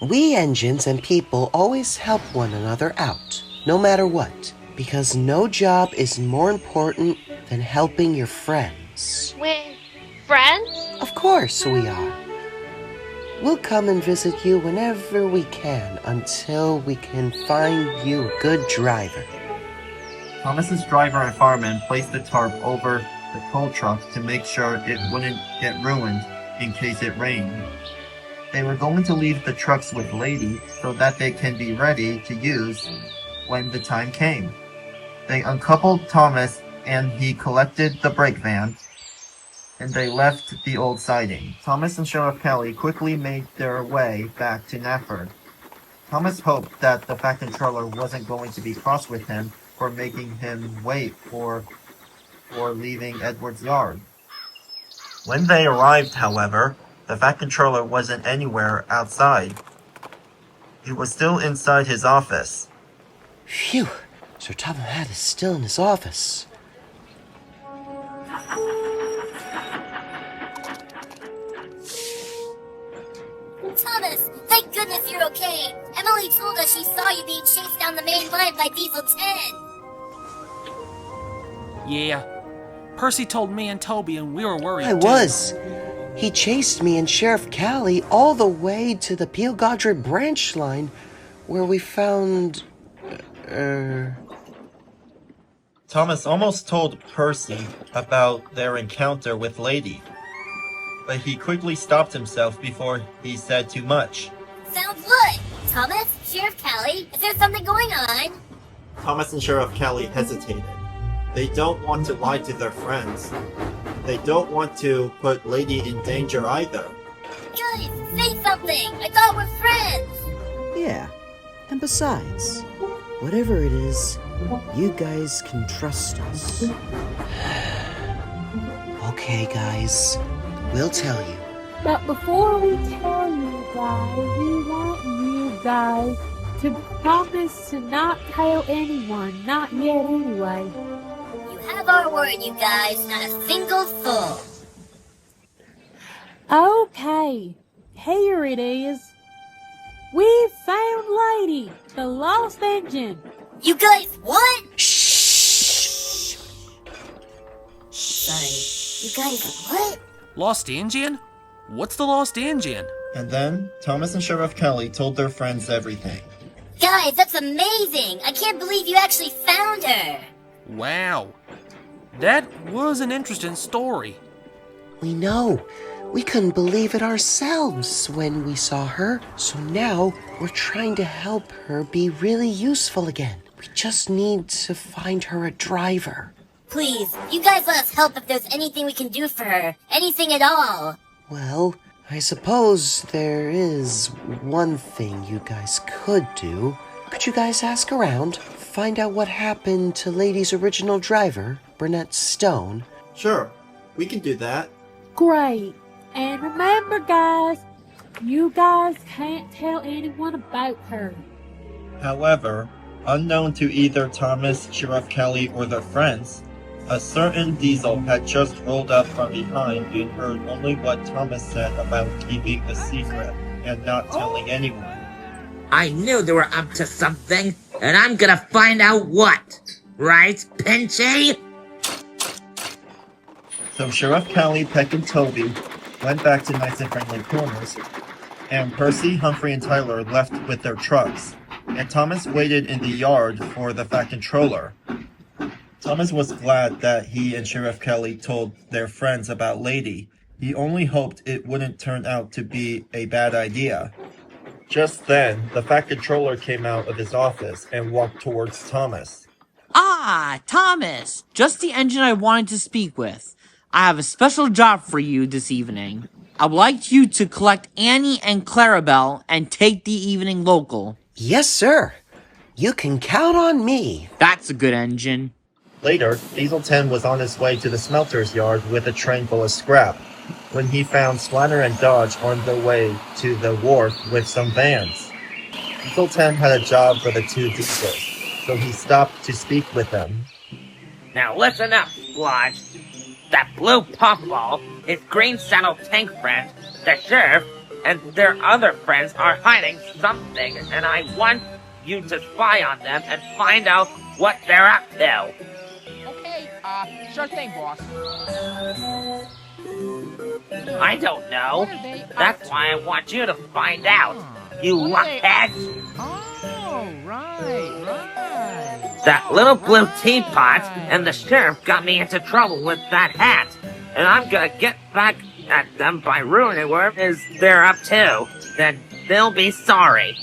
We engines and people always help one another out, no matter what. Because no job is more important than helping your friends. We're friends? Of course we are. We'll come and visit you whenever we can until we can find you a good driver. Thomas's driver and fireman placed the tarp over the coal truck to make sure it wouldn't get ruined in case it rained. They were going to leave the trucks with Lady so that they can be ready to use when the time came. They uncoupled Thomas and he collected the brake van, and they left the old siding. Thomas and Sheriff Callie quickly made their way back to Nafford. Thomas hoped that the Fat Controller wasn't going to be cross with him for making him wait for leaving Edward's yard. When they arrived, however, the Fat Controller wasn't anywhere outside. He was still inside his office. Phew! Sir Topham is still in his office. Thomas, thank goodness you're okay. Emily told us she saw you being chased down the main line by Diesel 10. Yeah. Percy told me and Toby and we were worried I was. He chased me and Sheriff Callie all the way to the Peel Godred branch line where we found... Thomas almost told Percy about their encounter with Lady, but he quickly stopped himself before he said too much. Sounds good. Thomas, Sheriff Callie, is there something going on? Thomas and Sheriff Callie hesitated. They don't want to lie to their friends. They don't want to put Lady in danger either. Guys, say something! I thought we're friends! Yeah, and besides, whatever it is, you guys can trust us. Okay, guys, we'll tell you. But before we tell you guys, we want you guys to promise to not tell anyone. Not yet, anyway. You have our word, you guys. Not a single soul. Okay, here it is. We found Lady, the lost engine. You guys, what? Shh. Sorry. You guys, what? Lost engine? What's the lost engine? And then, Thomas and Sheriff Callie told their friends everything. Guys, that's amazing! I can't believe you actually found her! Wow. That was an interesting story. We know. We couldn't believe it ourselves when we saw her, so now we're trying to help her be really useful again. We just need to find her a driver. Please, you guys let us help if there's anything we can do for her. Anything at all. Well, I suppose there is one thing you guys could do. Could you guys ask around? Find out what happened to Lady's original driver, Burnett Stone? Sure, we can do that. Great. And remember, guys, you guys can't tell anyone about her. However, unknown to either Thomas, Sheriff Callie, or their friends, a certain Diesel had just rolled up from behind and heard only what Thomas said about keeping a secret and not telling anyone. I knew they were up to something, and I'm gonna find out what. Right, Pinchy? So Sheriff Callie, Peck, and Toby went back to Nice and Friendly Corners, and Percy, Humphrey, and Tyler left with their trucks, and Thomas waited in the yard for the Fat Controller. Thomas was glad that he and Sheriff Callie told their friends about Lady. He only hoped it wouldn't turn out to be a bad idea. Just then, the Fat Controller came out of his office and walked towards Thomas. Ah, Thomas! Just the engine I wanted to speak with. I have a special job for you this evening. I would like you to collect Annie and Clarabel and take the evening local. Yes, sir. You can count on me. That's a good engine. Later, Diesel 10 was on his way to the smelter's yard with a train full of scrap, when he found Splatter and Dodge on their way to the wharf with some vans. Diesel 10 had a job for the two Diesels, so he stopped to speak with them. Now listen up, Lodge. That blue puffball, his green saddle tank friend, the sheriff, and their other friends are hiding something, and I want you to spy on them and find out what they're up to. Okay, Sure thing, boss. I don't know. That's why I want you to find out. You luckheads! Oh, right. That little blue teapot and the sheriff got me into trouble with that hat. And I'm gonna get back at them by ruining whatever it is they're up to. Then they'll be sorry.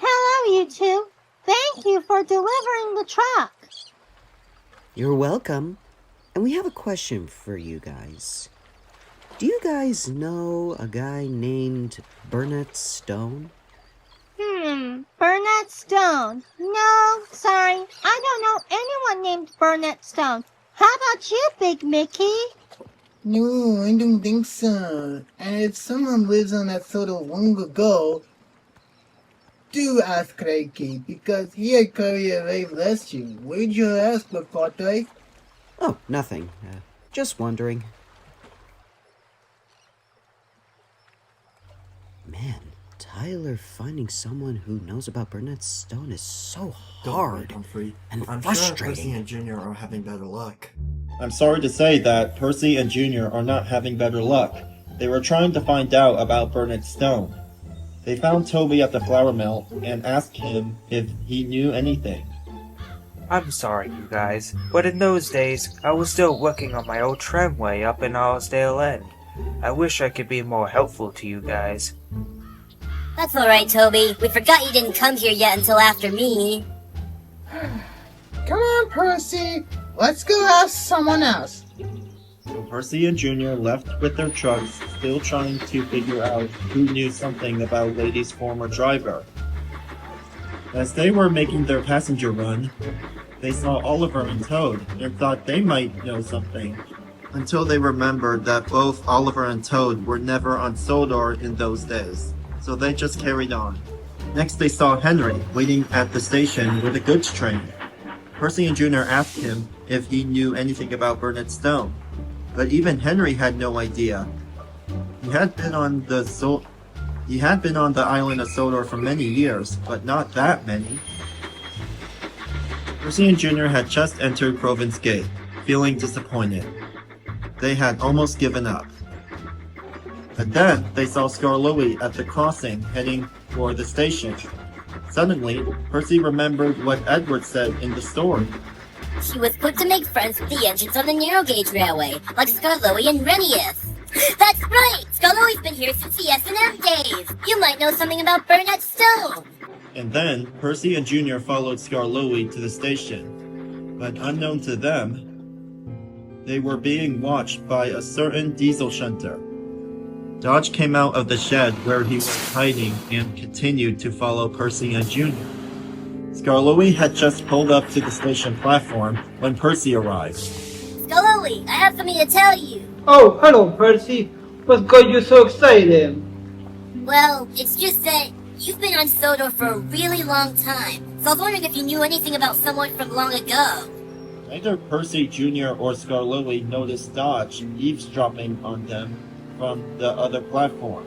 Hello, you two. Thank you for delivering the truck. You're welcome. And we have a question for you guys. Do you guys know a guy named Burnett Stone? Burnett Stone. No, sorry. I don't know anyone named Burnett Stone. How about you, Big Mickey? No, I don't think so. And if someone lives on that sort of long ago, do ask Craigie, because he had Courier Ray bless you. What'd you ask, Bertie? Oh, nothing. Just wondering. Man, Tyler finding someone who knows about Burnett Stone is so hard Humphrey. and I'm frustrating. sure Percy and Junior are having better luck. I'm sorry to say that Percy and Junior are not having better luck. They were trying to find out about Burnett Stone. They found Toby at the flour mill and asked him if he knew anything. I'm sorry, you guys, but in those days, I was still working on my old tramway up in Allsdale End. I wish I could be more helpful to you guys. That's alright, Toby. We forgot you didn't come here yet until after me. Come on, Percy. Let's go ask someone else. So Percy and Junior left with their trucks, still trying to figure out who knew something about Lady's former driver. As they were making their passenger run, they saw Oliver and Toad and thought they might know something. Until they remembered that both Oliver and Toad were never on Sodor in those days, so they just carried on. Next they saw Henry waiting at the station with a goods train. Percy and Junior asked him if he knew anything about Burnett Stone, but even Henry had no idea. He had been on the island of Sodor for many years, but not that many. Percy and Junior had just entered Province Gate, feeling disappointed. They had almost given up. But then they saw Scarloey at the crossing heading for the station. Suddenly, Percy remembered what Edward said in the story. She was put to make friends with the engines on the narrow gauge railway, like Scarloey and Rheneas. That's right! Scarloey's been here since the S&M days! You might know something about Burnett Stone! And then, Percy and Junior followed Scarloey to the station. But unknown to them, they were being watched by a certain diesel shunter. Dodge came out of the shed where he was hiding and continued to follow Percy and Junior. Scarloey had just pulled up to the station platform when Percy arrived. Scarloey, I have something to tell you! Oh, hello, Bertie. What got you so excited? Well, it's just that you've been on Sodor for a really long time, so I was wondering if you knew anything about someone from long ago. Neither Percy Jr. or Scarloey noticed Dodge eavesdropping on them from the other platform.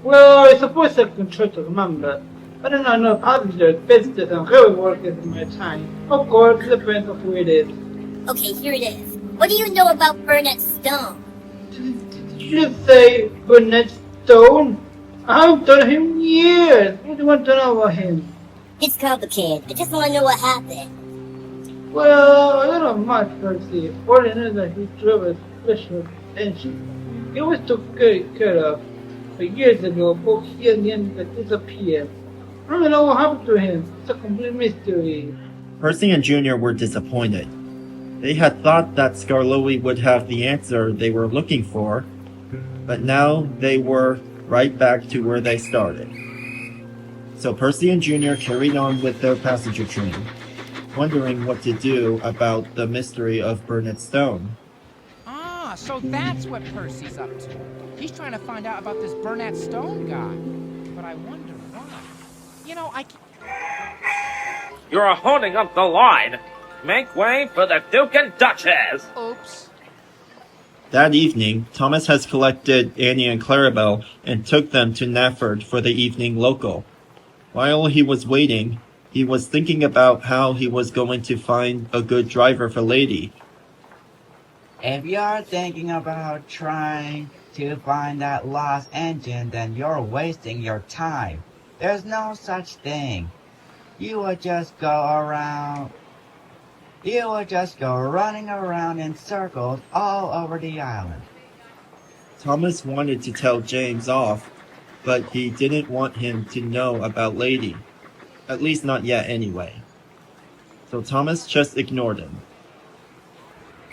Well, I suppose I can try to remember. I do not know publisher, business, and real work in my time. Of course, it depends on who it is. Okay, here it is. What do you know about Burnett Stone? Did you say Burnett Stone? I haven't done him in years. What do you want to know about him? It's complicated. I just want to know what happened. Well, I don't know much, Bertie. All I know is that he drove a special engine. He was took care of. But years ago, both he and the engine disappeared. I don't know what happened to him. It's a complete mystery. Percy and Junior were disappointed. They had thought that Scarloey would have the answer they were looking for, but now they were right back to where they started. So Percy and Junior carried on with their passenger train, wondering what to do about the mystery of Burnett Stone. Ah, so that's what Percy's up to. He's trying to find out about this Burnett Stone guy. But I wonder why. You know, You're holding up the line. Make way for the Duke and Duchess! Oops. That evening, Thomas has collected Annie and Clarabel and took them to Nafford for the evening local. While he was waiting, he was thinking about how he was going to find a good driver for Lady. If you're thinking about trying to find that lost engine, then you're wasting your time. There's no such thing. You would just go running around in circles all over the island. Thomas wanted to tell James off, but he didn't want him to know about Lady. At least not yet anyway. So Thomas just ignored him.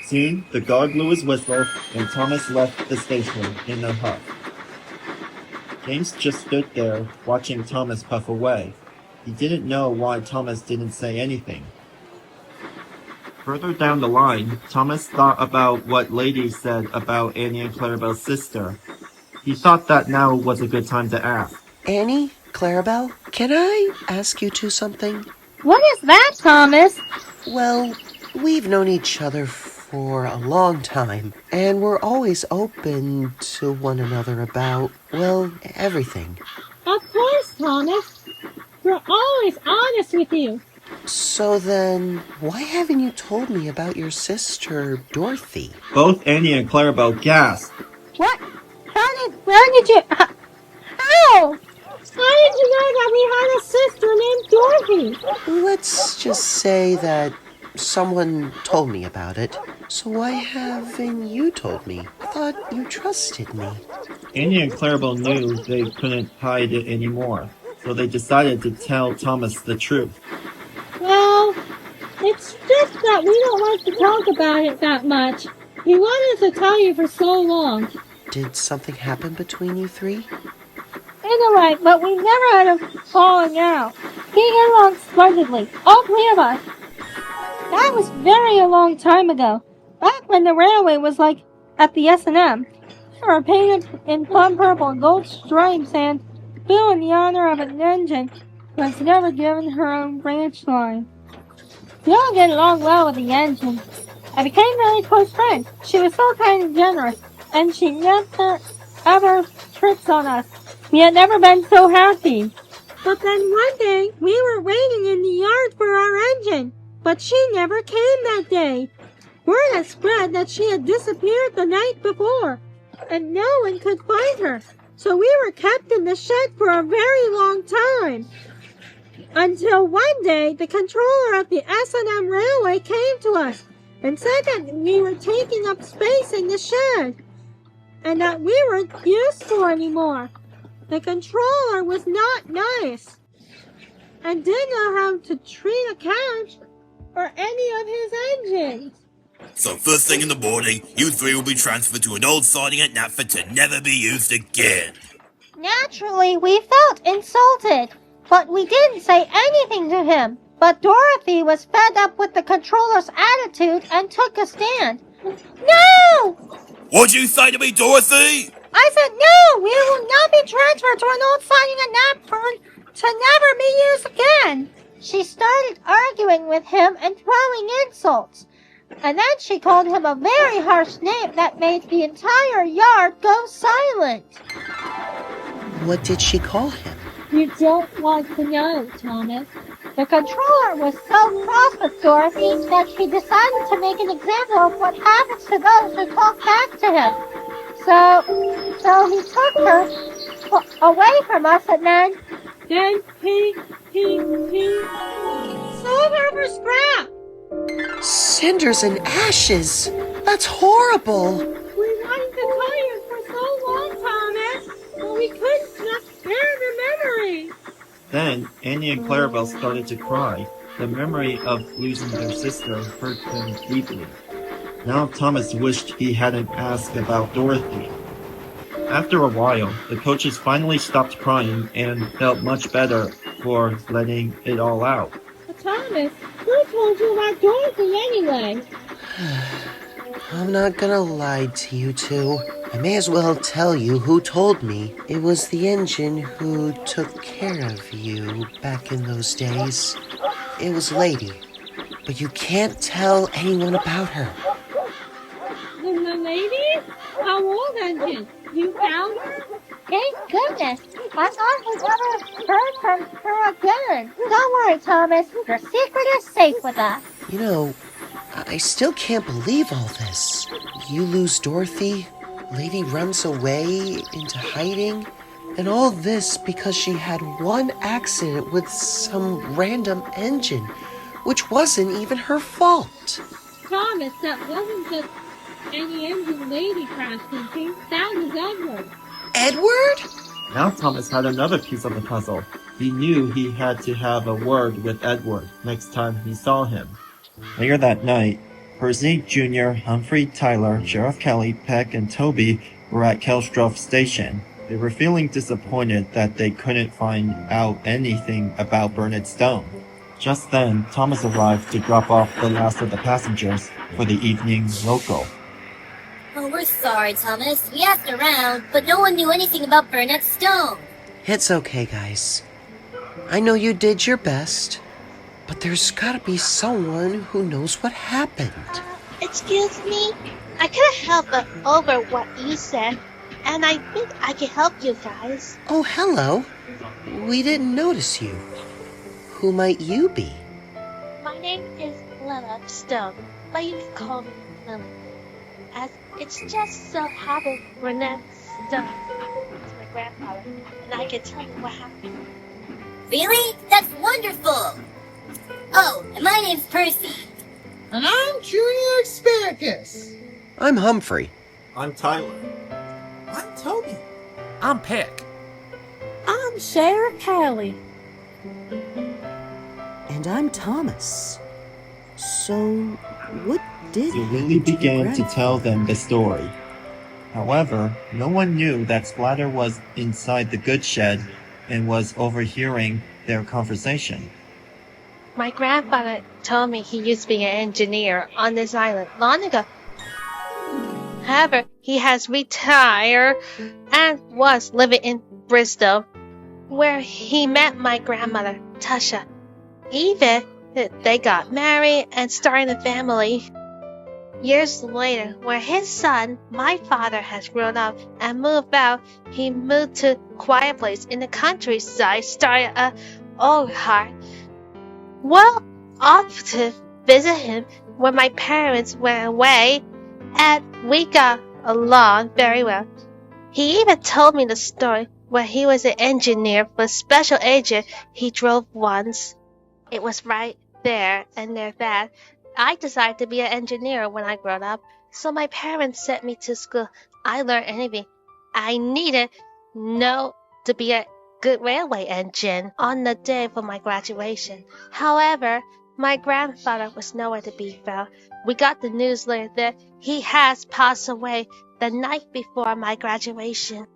Soon, the guard blew his whistle, and Thomas left the station in a huff. James just stood there, watching Thomas puff away. He didn't know why Thomas didn't say anything. Further down the line, Thomas thought about what Lady said about Annie and Clarabel's sister. He thought that now was a good time to ask. Annie, Clarabel, can I ask you two something? What is that, Thomas? Well, we've known each other for a long time, and we're always open to one another about, well, everything. Of course, Thomas. We're always honest with you. So then, why haven't you told me about your sister, Dorothy? Both Annie and Clarabel gasped. What? Where did you... How? How did you know that we had a sister named Dorothy? Let's just say that someone told me about it. So why haven't you told me? I thought you trusted me. Annie and Clarabel knew they couldn't hide it anymore, so they decided to tell Thomas the truth. Well, it's just that we don't like to talk about it that much. We wanted to tell you for so long. Did something happen between you three? In a way, but we never had a falling out. We get along splendidly, all three of us. That was very a long time ago, back when the railway was like at the S&M. They were painted in plum purple and gold stripes, and Bill, in the honor of an engine, was never given her own branch line. We all get along well with the engine. I became very close friends. She was so kind and generous, and she never ever trips on us. We had never been so happy. But then one day, we were waiting in the yard for our engine, but she never came that day. Word had spread that she had disappeared the night before, and no one could find her. So we were kept in the shed for a very long time. Until one day, the controller of the S&M Railway came to us and said that we were taking up space in the shed and that we weren't useful anymore. The controller was not nice and didn't know how to treat a couch or any of his engines. So first thing in the morning, you three will be transferred to an old siding at Nafford to never be used again. Naturally, we felt insulted, but we didn't say anything to him. But Dorothy was fed up with the controller's attitude and took a stand. No! What'd you say to me, Dorothy? I said no! We will not be transferred to an old siding at Nafford to never be used again. She started arguing with him and throwing insults. And then she called him a very harsh name that made the entire yard go silent. What did she call him? You don't want to know, Thomas. The controller was so cross with Dorothy that she decided to make an example of what happens to those who talk back to him. So he took her away from us, and then he sold her for scrap. Cinders and ashes! That's horrible! We wanted to tell you for so long, Thomas, but we couldn't just bear the memory. Then, Annie and Clarabel started to cry. The memory of losing their sister hurt them deeply. Now Thomas wished he hadn't asked about Dorothy. After a while, the coaches finally stopped crying and felt much better for letting it all out. But Thomas, who told you about Dorothy anyway? I'm not gonna lie to you two. I may as well tell you who told me. It was the engine who took care of you back in those days. It was Lady. but you can't tell anyone about her. The lady? How old, Engine? You found her? Thank goodness. I thought we'd never heard from her again. Don't worry, Thomas. Your secret is safe with us. You know, I still can't believe all this. You lose Dorothy, Lady runs away into hiding, and all this because she had one accident with some random engine, which wasn't even her fault. Thomas, that wasn't just any engine lady crashed into. That was Edward. Edward? Now Thomas had another piece of the puzzle. He knew he had to have a word with Edward next time he saw him. Later that night, Percy, Jr., Humphrey, Tyler, Sheriff Callie, Peck, and Toby were at Kelstroth Station. They were feeling disappointed that they couldn't find out anything about Burnett Stone. Just then, Thomas arrived to drop off the last of the passengers for the evening local. Oh, we're sorry, Thomas. We asked around, but no one knew anything about Burnett Stone. It's okay, guys. I know you did your best, but there's gotta be someone who knows what happened. Excuse me? I couldn't help but over what you said, and I think I can help you guys. Oh, hello. We didn't notice you. Who might you be? My name is Lila Stone, but you can call me Lily. As it's just so happened Burnett Stone is my grandfather, and I can tell you what happened. Really? That's wonderful! Oh, and my name's Percy. And I'm Junior Asparagus. I'm Humphrey. I'm Tyler. I'm Toby. I'm Peck. I'm Sheriff Callie. And I'm Thomas. So, what did So Lily began to tell them the story. However, no one knew that Splatter was inside the goods shed and was overhearing their conversation. My grandfather told me he used to be an engineer on this island long ago. However, he has retired and was living in Bristol, where he met my grandmother, Tasha. Even they got married and started a family. Years later, when his son, my father, has grown up and moved out, he moved to a quiet place in the countryside, started a old heart. Well, off to visit him when my parents went away, and we got along very well. He even told me the story when he was an engineer for a special agent he drove once. It was right there and there that I decided to be an engineer when I grew up, so my parents sent me to school. I learned anything I needed to be a good railway engine on the day for my graduation. However, my grandfather was nowhere to be found. We got the news later that he has passed away the night before my graduation.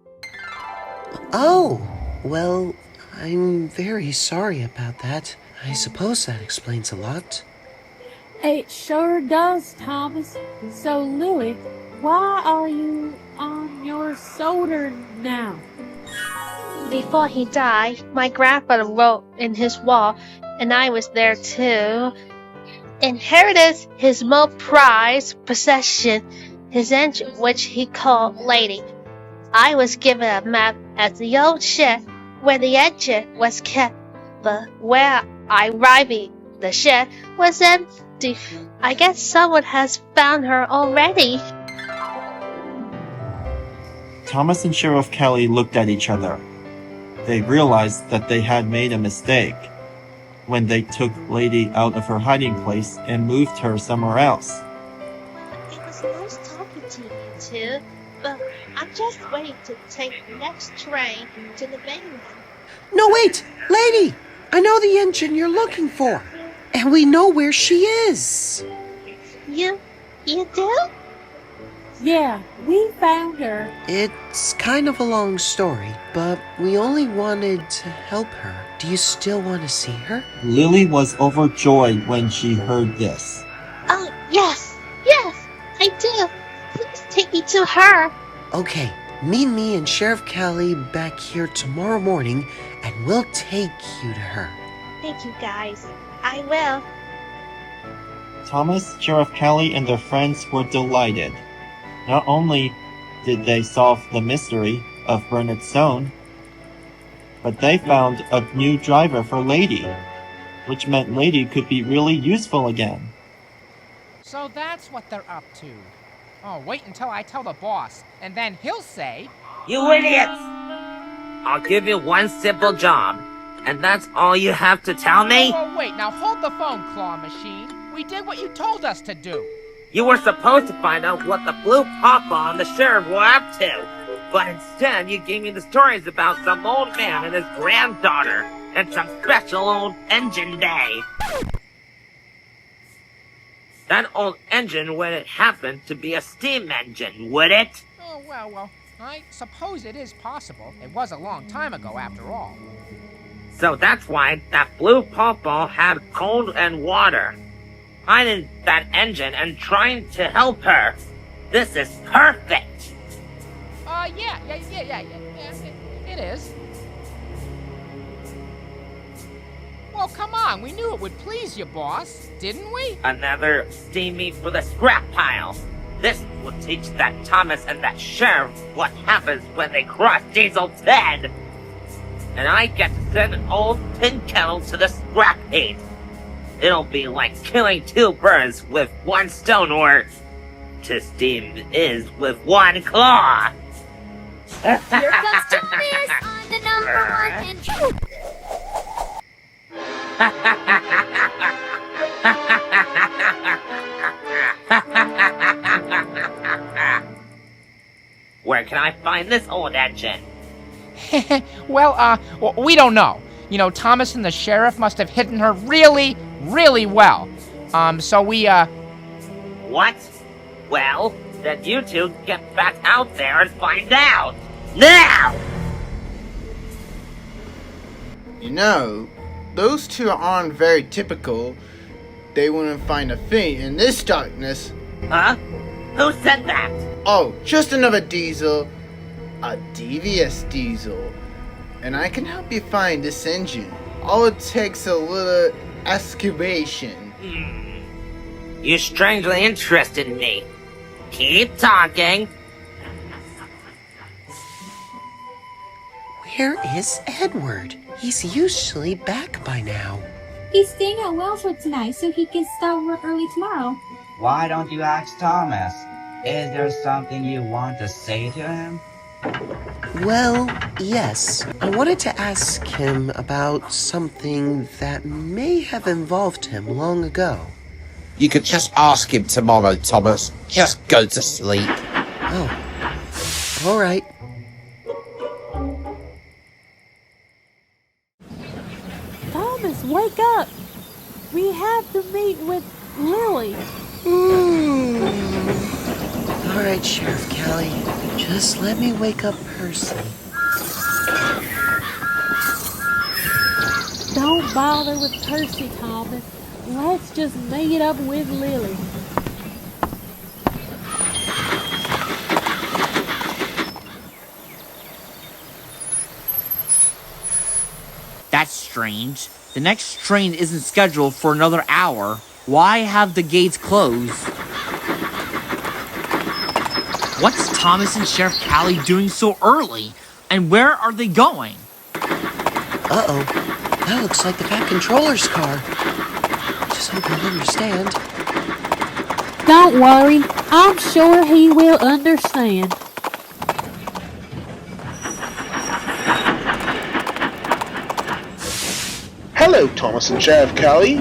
Oh, well, I'm very sorry about that. I suppose that explains a lot. It sure does, Thomas. So, Louie, why are you on your Sodor now? Before he died, my grandfather wrote in his will, and I was there too. Inherited his most prized possession, his engine, which he called Lady. I was given a map at the old shed where the engine was kept, but where I arrived, the shed was empty. I guess someone has found her already. Thomas and Sheriff Callie looked at each other. They realized that they had made a mistake when they took Lady out of her hiding place and moved her somewhere else. It was nice talking to you two, but I'm just waiting to take the next train to the mainland. No, wait! Lady! I know the engine you're looking for, and we know where she is. You do? Yeah, we found her. It's kind of a long story, but we only wanted to help her. Do you still want to see her? Lily was overjoyed when she heard this. Oh, yes, I do. Please take me to her. Okay, meet me and Sheriff Callie back here tomorrow morning, and we'll take you to her. Thank you, guys. I will. Thomas, Sheriff Callie, and their friends were delighted. Not only did they solve the mystery of Burnett's stone, but they found a new driver for Lady, which meant Lady could be really useful again. So that's what they're up to. Oh, wait until I tell the boss, and then he'll say, You idiots! I'll give you one simple job, and that's all you have to tell me? Oh, wait, now hold the phone, Claw Machine. We did what you told us to do. You were supposed to find out what the Blue Pawpaw and the sheriff were up to, but instead you gave me the stories about some old man and his granddaughter, and some special old engine day. That old engine wouldn't happen to be a steam engine, would it? Oh, well, I suppose it is possible. It was a long time ago, after all. So that's why that Blue Pawpaw had cold and water. Finding that engine and trying to help her. This is perfect. Yeah, it is. Well, come on, we knew it would please you, boss, didn't we? Another steamy for the scrap pile. This will teach that Thomas and that sheriff what happens when they cross Diesel's head. And I get to send an old tin kettle to the scrap heap. It'll be like killing two birds with one stone, or to steam is with one claw. Here comes Thomas on the number one engine. Where can I find this old engine? Well, we don't know. You know, Thomas and the sheriff must have hidden her really, really well. So we, What? Well, then you two get back out there and find out. Now! You know, those two aren't very typical. They wouldn't find a thing in this darkness. Huh? Who said that? Oh, just another diesel. A devious diesel. And I can help you find this engine. All it takes a little excavation. You're strangely interested in me. Keep talking. Where is Edward? He's usually back by now. He's staying at Wells for tonight so he can start work early tomorrow. Why don't you ask Thomas? Is there something you want to say to him? Well, yes. I wanted to ask him about something that may have involved him long ago. You could just ask him tomorrow, Thomas. Just go to sleep. Oh. All right. Thomas, wake up! We have to meet with Lily. All right, Sheriff Callie. Just let me wake up Percy. Don't bother with Percy, Thomas. Let's just meet up with Lily. That's strange. The next train isn't scheduled for another hour. Why have the gates closed? What's Thomas and Sheriff Callie doing so early? And where are they going? Uh-oh. That looks like the Fat Controller's car. Just hope he'll understand. Don't worry. I'm sure he will understand. Hello, Thomas and Sheriff Callie.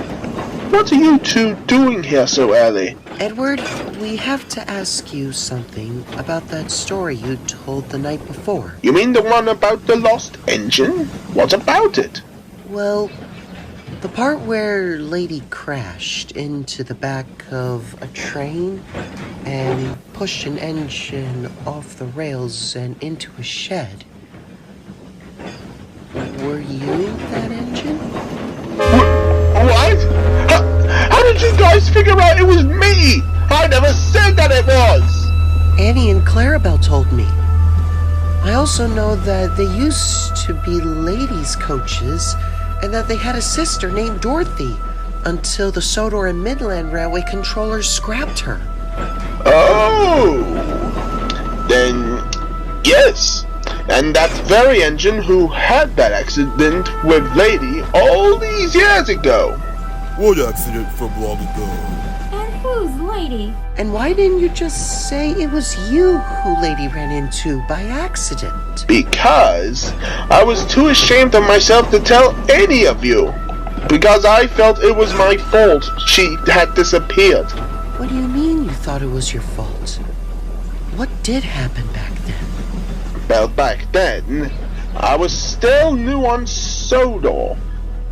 What are you two doing here so early? Edward, we have to ask you something about that story you told the night before. You mean the one about the lost engine? What about it? Well, the part where Lady crashed into the back of a train and pushed an engine off the rails and into a shed. Were you that engine? What? How did you guys figure out it was me? I never said that it was! Annie and Clarabel told me. I also know that they used to be ladies' coaches and that they had a sister named Dorothy until the Sodor and Midland Railway controllers scrapped her. Oh! Then, yes. And that very engine who had that accident with Lady all these years ago. What accident from long ago? And who's Lady? And why didn't you just say it was you who Lady ran into by accident? Because I was too ashamed of myself to tell any of you. Because I felt it was my fault she had disappeared. What do you mean you thought it was your fault? What did happen back then? Well, back then, I was still new on Sodor,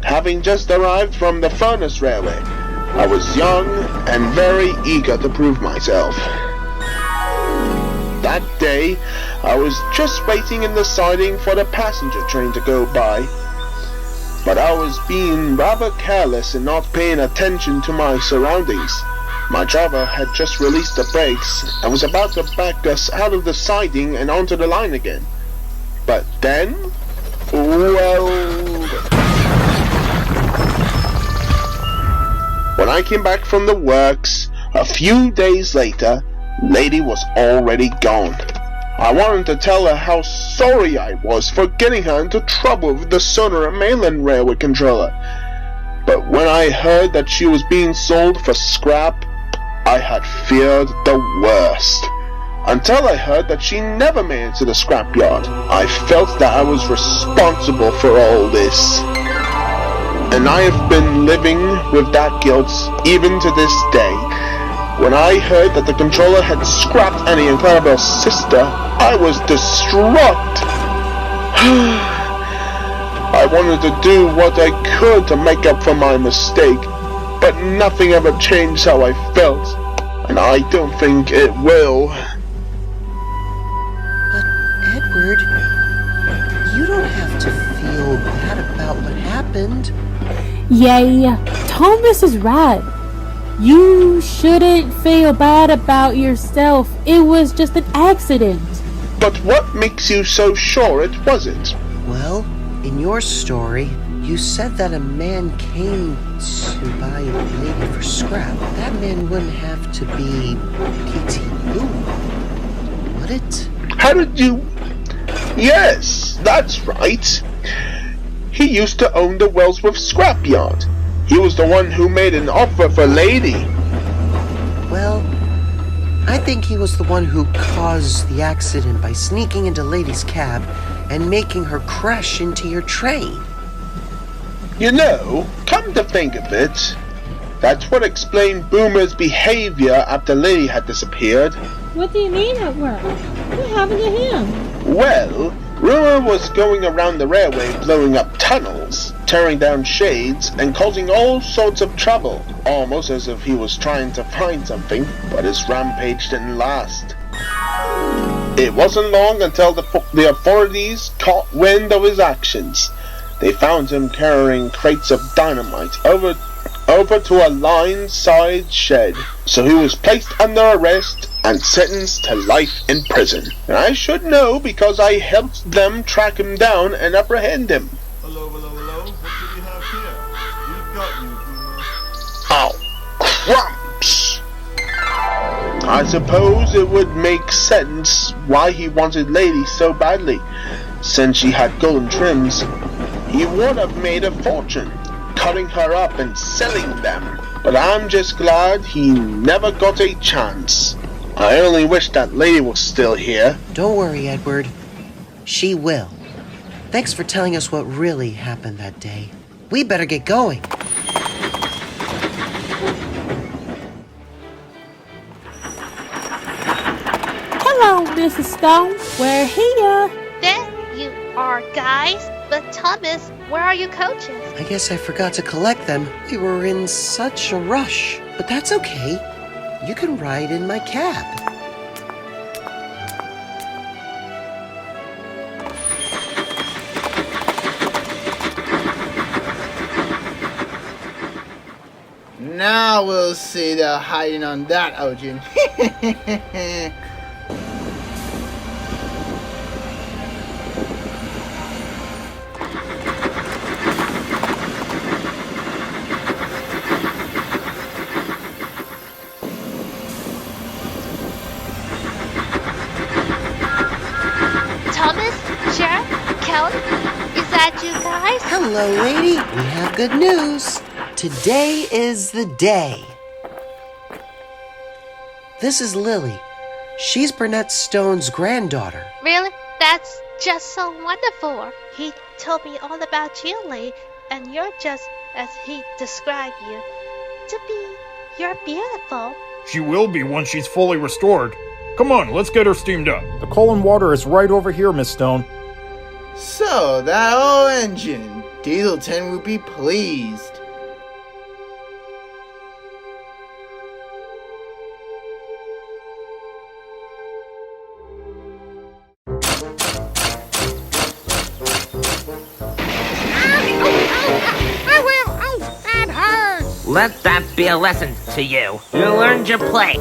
having just arrived from the Furnace Railway. I was young and very eager to prove myself. That day, I was just waiting in the siding for the passenger train to go by. But I was being rather careless and not paying attention to my surroundings. My driver had just released the brakes and was about to back us out of the siding and onto the line again. But then, when I came back from the works, a few days later, Lady was already gone. I wanted to tell her how sorry I was for getting her into trouble with the Sodor and Mainland Railway controller. But when I heard that she was being sold for scrap, I had feared the worst. Until I heard that she never made it to the scrapyard, I felt that I was responsible for all this. And I have been living with that guilt even to this day. When I heard that the controller had scrapped Annie and Clarabel's sister, I was distraught. I wanted to do what I could to make up for my mistake, but nothing ever changed how I felt, and I don't think it will. But, Edward, you don't have to feel bad about what happened. Yay, Thomas is right. You shouldn't feel bad about yourself. It was just an accident. But what makes you so sure it wasn't? Well, in your story, you said that a man came to buy a lady for scrap. That man wouldn't have to be P.T. Boone, would it? How did you... Yes, that's right. He used to own the Wellsworth scrapyard. He was the one who made an offer for Lady. Well, I think he was the one who caused the accident by sneaking into Lady's cab and making her crash into your train. You know, come to think of it, that's what explained Boomer's behavior after Lady had disappeared. What do you mean at work? What happened to him? Well, rumor was going around the railway blowing up tunnels, tearing down shades, and causing all sorts of trouble, almost as if he was trying to find something, but his rampage didn't last. It wasn't long until the authorities caught wind of his actions. They found him carrying crates of dynamite over to a line-side shed, so he was placed under arrest and sentenced to life in prison. And I should know because I helped them track him down and apprehend him. Hello, what do we have here? We've got you, Boomer. Oh, crumbs! I suppose it would make sense why he wanted Lady so badly. Since she had golden trims, he would have made a fortune, cutting her up and selling them. But I'm just glad he never got a chance. I only wish that Lady was still here. Don't worry, Edward. She will. Thanks for telling us what really happened that day. We better get going. Hello, Mrs. Stone. We're here. There you are, guys. But Thomas, where are your coaches? I guess I forgot to collect them. We were in such a rush. But that's okay. You can ride in my cab. Now we'll see the hiding on that, Ojin. at you guys. Hello, lady. We have good news. Today is the day. This is Lily. She's Burnett Stone's granddaughter. Really? That's just so wonderful. He told me all about you, Lee, and you're just as he described you to be. You're beautiful. She will be once she's fully restored. Come on, let's get her steamed up. The coal and water is right over here, Miss Stone. So, that old engine. Dieselton would be pleased. Let that be a lesson to you. You learned your place.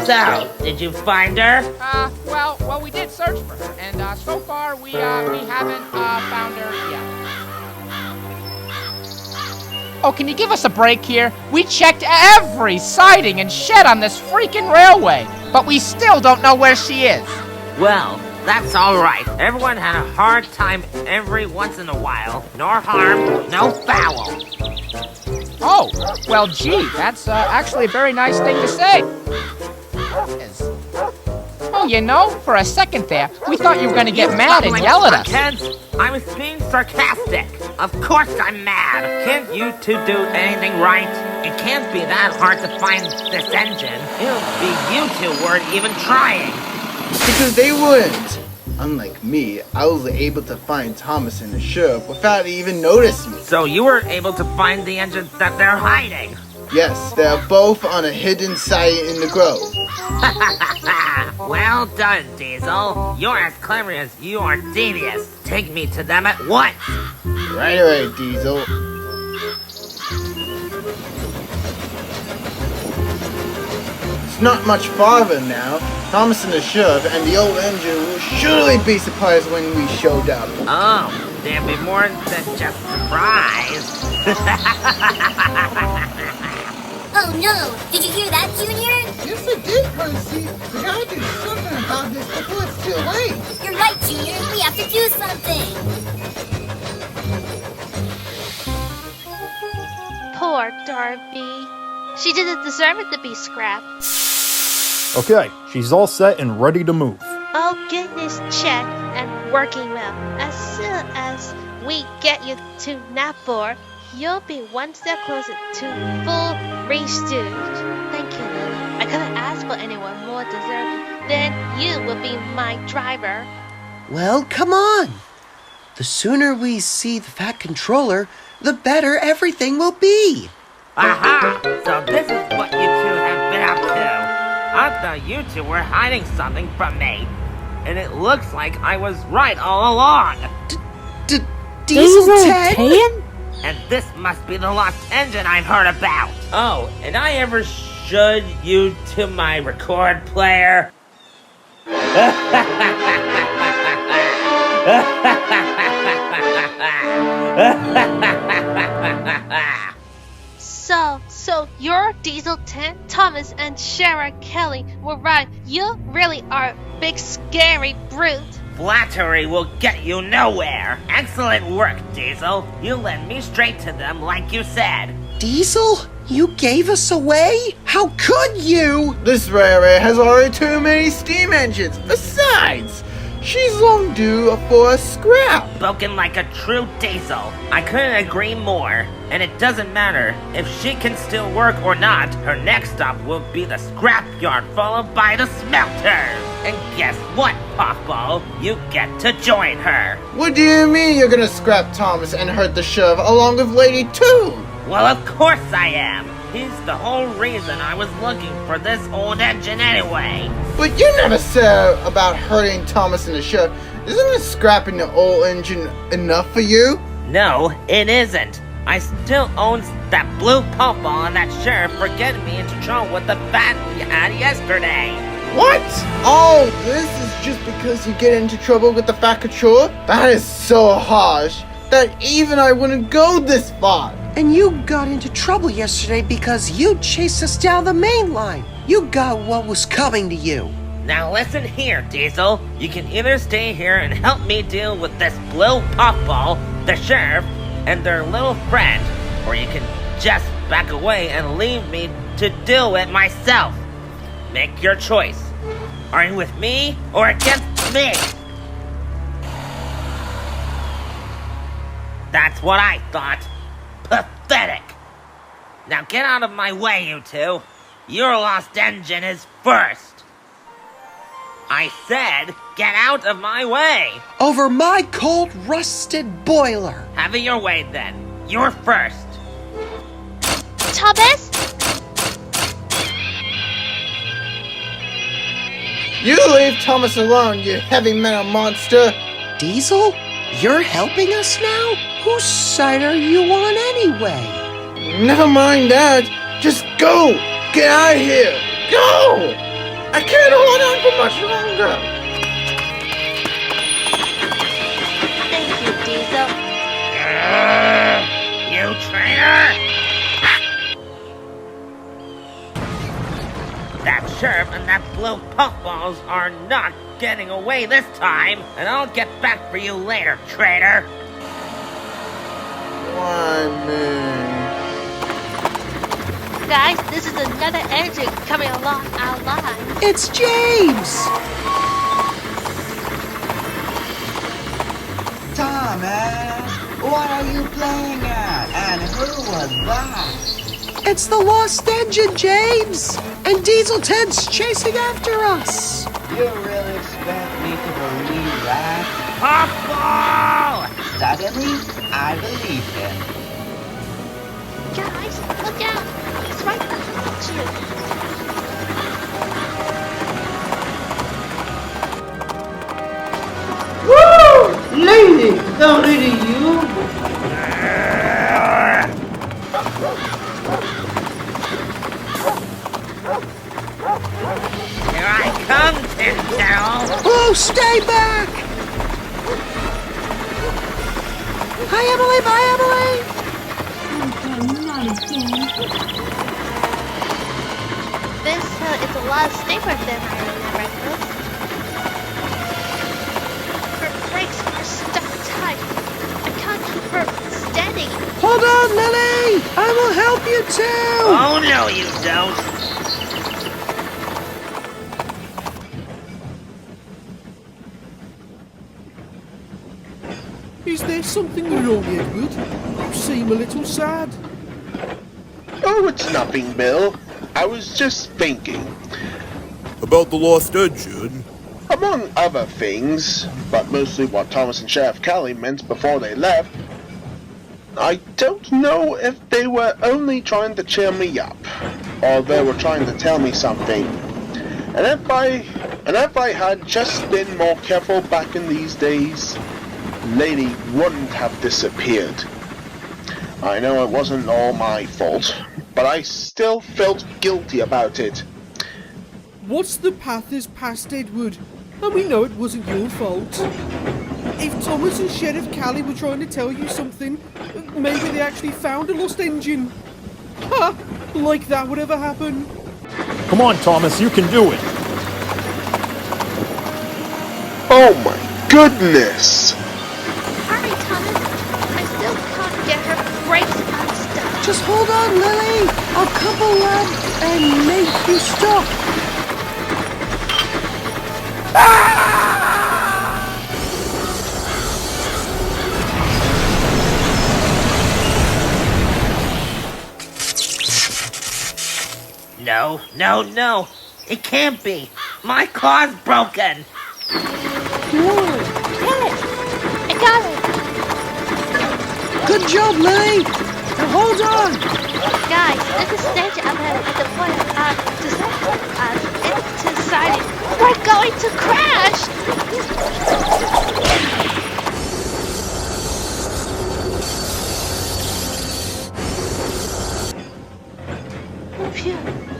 So, did you find her? Well, we did search for her, and so far we haven't found her yet. Oh, can you give us a break here? We checked every siding and shed on this freaking railway, but we still don't know where she is. Well, that's alright. Everyone had a hard time every once in a while. No harm, no foul. Oh, well, gee, that's actually a very nice thing to say. Oh, you know, for a second there, we thought you were going to get mad and yell at us. Kids, I was being sarcastic. Of course I'm mad. Can't you two do anything right? It can't be that hard to find this engine. It'll be you two weren't even trying. Because they wouldn't. Unlike me, I was able to find Thomas and the sheriff without even noticing me. So you were able to find the engine that they're hiding? Yes, they're both on a hidden site in the grove. Well done, Diesel. You're as clever as you are devious. Take me to them at once. Right away, Diesel. It's not much farther now. Thomas and the sheriff and the old engine will surely be surprised when we showed up. Oh, there'll be more than just surprise. Oh no! Did you hear that, Junior? Yes, I did, Percy. We gotta do something about this before it's too late. You're right, Junior. We have to do something. Poor Dorothy. She didn't deserve it to be scrapped. Okay, she's all set and ready to move. Oh, goodness, check and working well. As soon as we get you to Napor, you'll be one step closer to full restooge. Thank you, Lily. I couldn't ask for anyone more deserving. Then you will be my driver. Well, come on. The sooner we see the Fat Controller, the better everything will be. Aha! So this is what you two have been up to. I thought you two were hiding something from me. And it looks like I was right all along. Diesel 10? And this must be the lost engine I've heard about. Oh, and I ever showed you to my record player? So you're Diesel 10, Thomas and Shara Kelly were right. You really are a big scary brute. Flattery will get you nowhere. Excellent work, Diesel. You led me straight to them like you said. Diesel? You gave us away? How could you? This railway has already too many steam engines. Besides, she's long due for a scrap. Spoken like a true Diesel. I couldn't agree more. And it doesn't matter if she can still work or not. Her next stop will be the scrapyard, followed by the smelter. And guess what, Puffball? You get to join her. What do you mean you're gonna scrap Thomas and hurt the shove along with Lady 2? Well, of course I am. He's the whole reason I was looking for this old engine anyway. But you never said about hurting Thomas and the shove. Isn't scrapping the old engine enough for you? No, it isn't. I still own that blue puffball and that sheriff for getting me into trouble with the bat we had yesterday. What? Oh, this is just because you get into trouble with the fat couture? That is so harsh that even I wouldn't go this far. And you got into trouble yesterday because you chased us down the main line. You got what was coming to you. Now listen here, Diesel. You can either stay here and help me deal with this blue puffball, the sheriff, and their little friend, or you can just back away and leave me to deal with myself. Make your choice. Are you with me or against me? That's what I thought. Pathetic. Now get out of my way, you two. Your lost engine is first. I said, get out of my way. Over my cold, rusted boiler. Have it your way then. You're first. Thomas? You leave Thomas alone, you heavy metal monster! Diesel? You're helping us now? Whose side are you on anyway? Never mind that. Just go! Get out of here! Go! I can't hold on for much longer! Thank you, Diesel. You traitor! That sheriff and that blue puffballs are not getting away this time, and I'll get back for you later, traitor! Why me? Guys, this is another engine coming along our line. It's James! Thomas, what are you playing at? And who was that? It's the lost engine, James! And Diesel Ted's chasing after us! You really expect me to believe that? Puffball! Suddenly, I believe him. Guys, look out! It's right behind you. Woo! Lady! Don't lady you! Here I come, Tintel! Oh, stay back! Hi, Emily! Bye, Emily! Not again. This is a lot steeper than I remember. Her brakes are stuck tight. I can't keep her steady. Hold on, Lily! I will help you too! Oh, no, you don't! Is there something wrong, Edward? You seem a little sad. Oh, it's nothing, Bill. I was just thinking. About the lost engine? Among other things, but mostly what Thomas and Sheriff Callie meant before they left. I don't know if they were only trying to cheer me up, or they were trying to tell me something. And if I had just been more careful back in these days, Lady wouldn't have disappeared. I know it wasn't all my fault, but I still felt guilty about it. What's the path is past, Edward, and we know it wasn't your fault. If Thomas and Sheriff Callie were trying to tell you something, maybe they actually found a lost engine. Ha! Like that would ever happen. Come on, Thomas, you can do it. Oh my goodness! Hurry, Thomas. I still can't get her brakes unstuck. Just hold on, Lily! I'll couple up and make you stop. No, no, no! It can't be! My car's broken! I got it! Good job, Lily! Now hold on! Guys, there's a stage up ahead at the point it's deciding we're going to crash! Phew,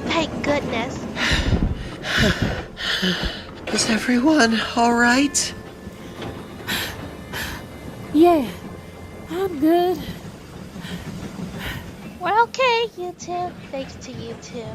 thank goodness. Is everyone alright? Yeah, I'm good. We're okay, you two. Thanks to you two.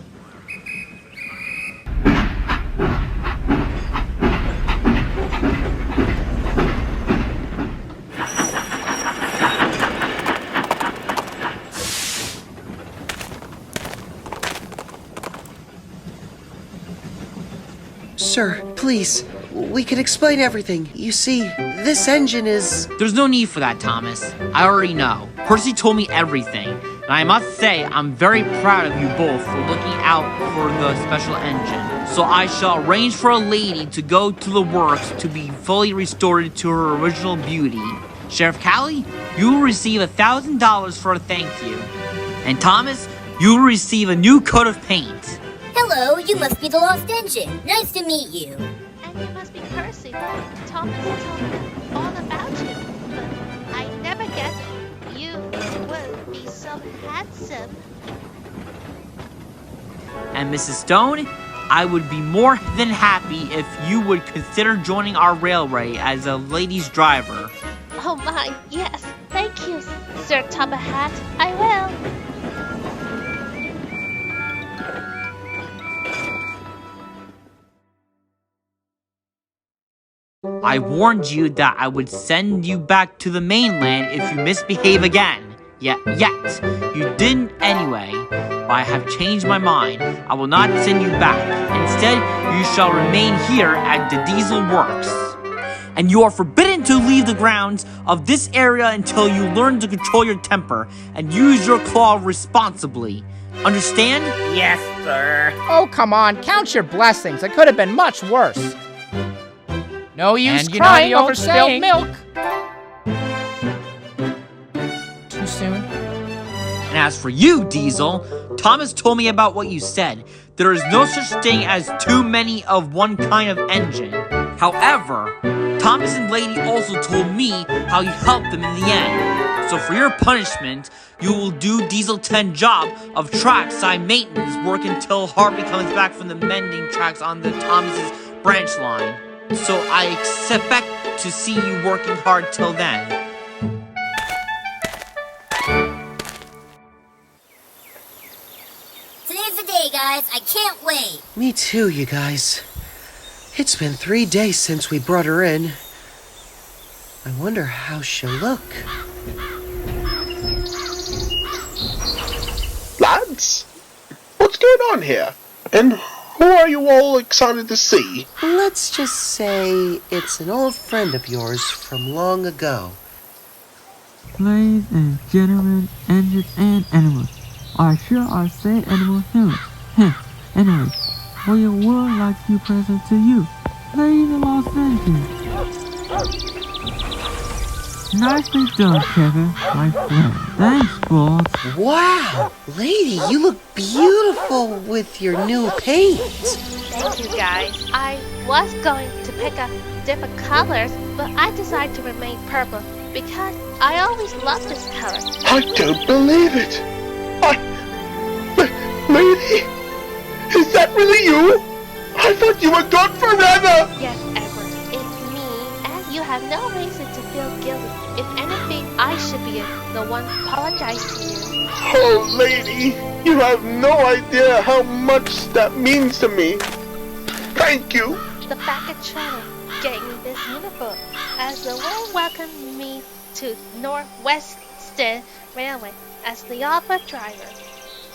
Sir, please, we can explain everything. You see, this engine is... There's no need for that, Thomas. I already know. Percy told me everything. And I must say, I'm very proud of you both for looking out for the special engine. So I shall arrange for a lady to go to the works to be fully restored to her original beauty. Sheriff Callie, you will receive $1,000 for a thank you. And Thomas, you will receive a new coat of paint. Hello, you must be the lost engine. Nice to meet you. And you must be Percy. Thomas told me all about you, but I never guessed you would be so handsome. And Mrs. Stone, I would be more than happy if you would consider joining our railway as a ladies' driver. Oh my, yes. Thank you, Sir Top Hat. I will. I warned you that I would send you back to the mainland if you misbehave again. Yet, you didn't anyway. But I have changed my mind. I will not send you back. Instead, you shall remain here at the Diesel Works. And you are forbidden to leave the grounds of this area until you learn to control your temper and use your claw responsibly. Understand? Yes, sir. Oh, come on, count your blessings. It could have been much worse. No use And crying you know the over old spilled saying. milk. Too soon? And as for you, Diesel, Thomas told me about what you said. There is no such thing as too many of one kind of engine. However, Thomas and Lady also told me how you helped them in the end. So for your punishment, you will do Diesel 10 job of trackside maintenance work until Harvey comes back from the mending tracks on the Thomas's branch line. So I expect to see you working hard till then. Today's the day, guys. I can't wait. Me too, you guys. It's been 3 days since we brought her in. I wonder how she'll look. Lads, what's going on here? And who are you all excited to see? Let's just say it's an old friend of yours from long ago. Ladies and gentlemen, engines and animals. I sure I say animal humans. Anyway, we would like to present to you, Lady Lost Engine. Nicely done, Kevin, my friend. Thanks, boss. Wow! Lady, you look beautiful with your new paint. Thank you, guys. I was going to pick up different colors, but I decided to remain purple because I always loved this color. I don't believe it. Lady, is that really you? I thought you were gone forever. Yes, Edward, it's me, and you have no reason to feel guilty. If anything, I should be the one to apologize to you. Oh, lady, you have no idea how much that means to me. Thank you. The back of China gave me this uniform as a warm welcome me to Northwestern Railway as the opera driver.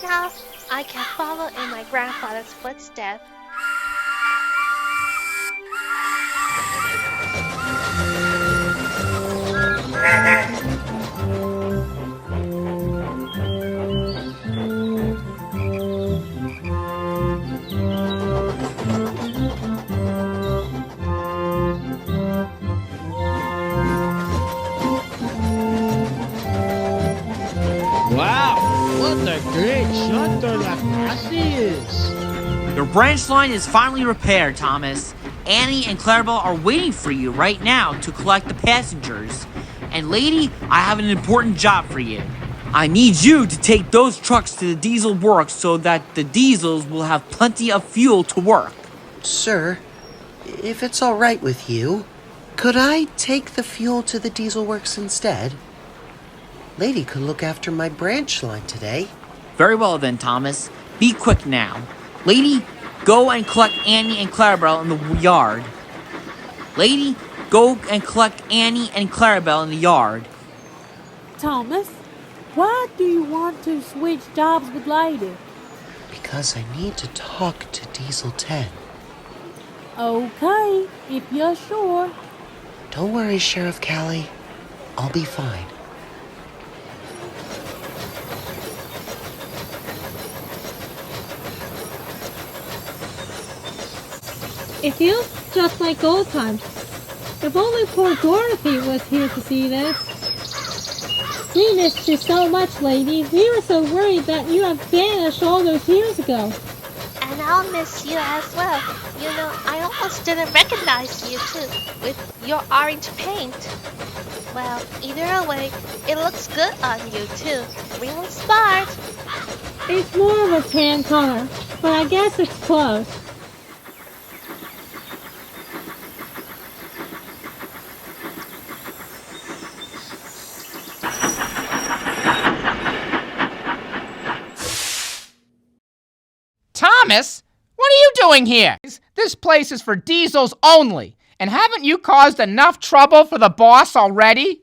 Now I can follow in my grandfather's footsteps. Wow, what a great shuttle that is! Your branch line is finally repaired, Thomas. Annie and Clarabel are waiting for you right now to collect the passengers. And lady, I have an important job for you. I need you to take those trucks to the Diesel Works so that the diesels will have plenty of fuel to work. Sir, if it's all right with you, could I take the fuel to the Diesel Works instead? Lady could look after my branch line today. Very well then, Thomas. Be quick now. Lady, go and collect Annie and Clarabel in the yard. Lady, go and collect Annie and Clarabel in the yard. Thomas, why do you want to switch jobs with Lady? Because I need to talk to Diesel 10. Okay, if you're sure. Don't worry, Sheriff Callie. I'll be fine. It feels just like old times. If only poor Dorothy was here to see this. We missed you so much, lady. We were so worried that you had vanished all those years ago. And I'll miss you as well. You know, I almost didn't recognize you too, with your orange paint. Well, either way, it looks good on you too. Real smart. It's more of a tan color, but I guess it's close. Thomas, what are you doing here? This place is for diesels only, and haven't you caused enough trouble for the boss already?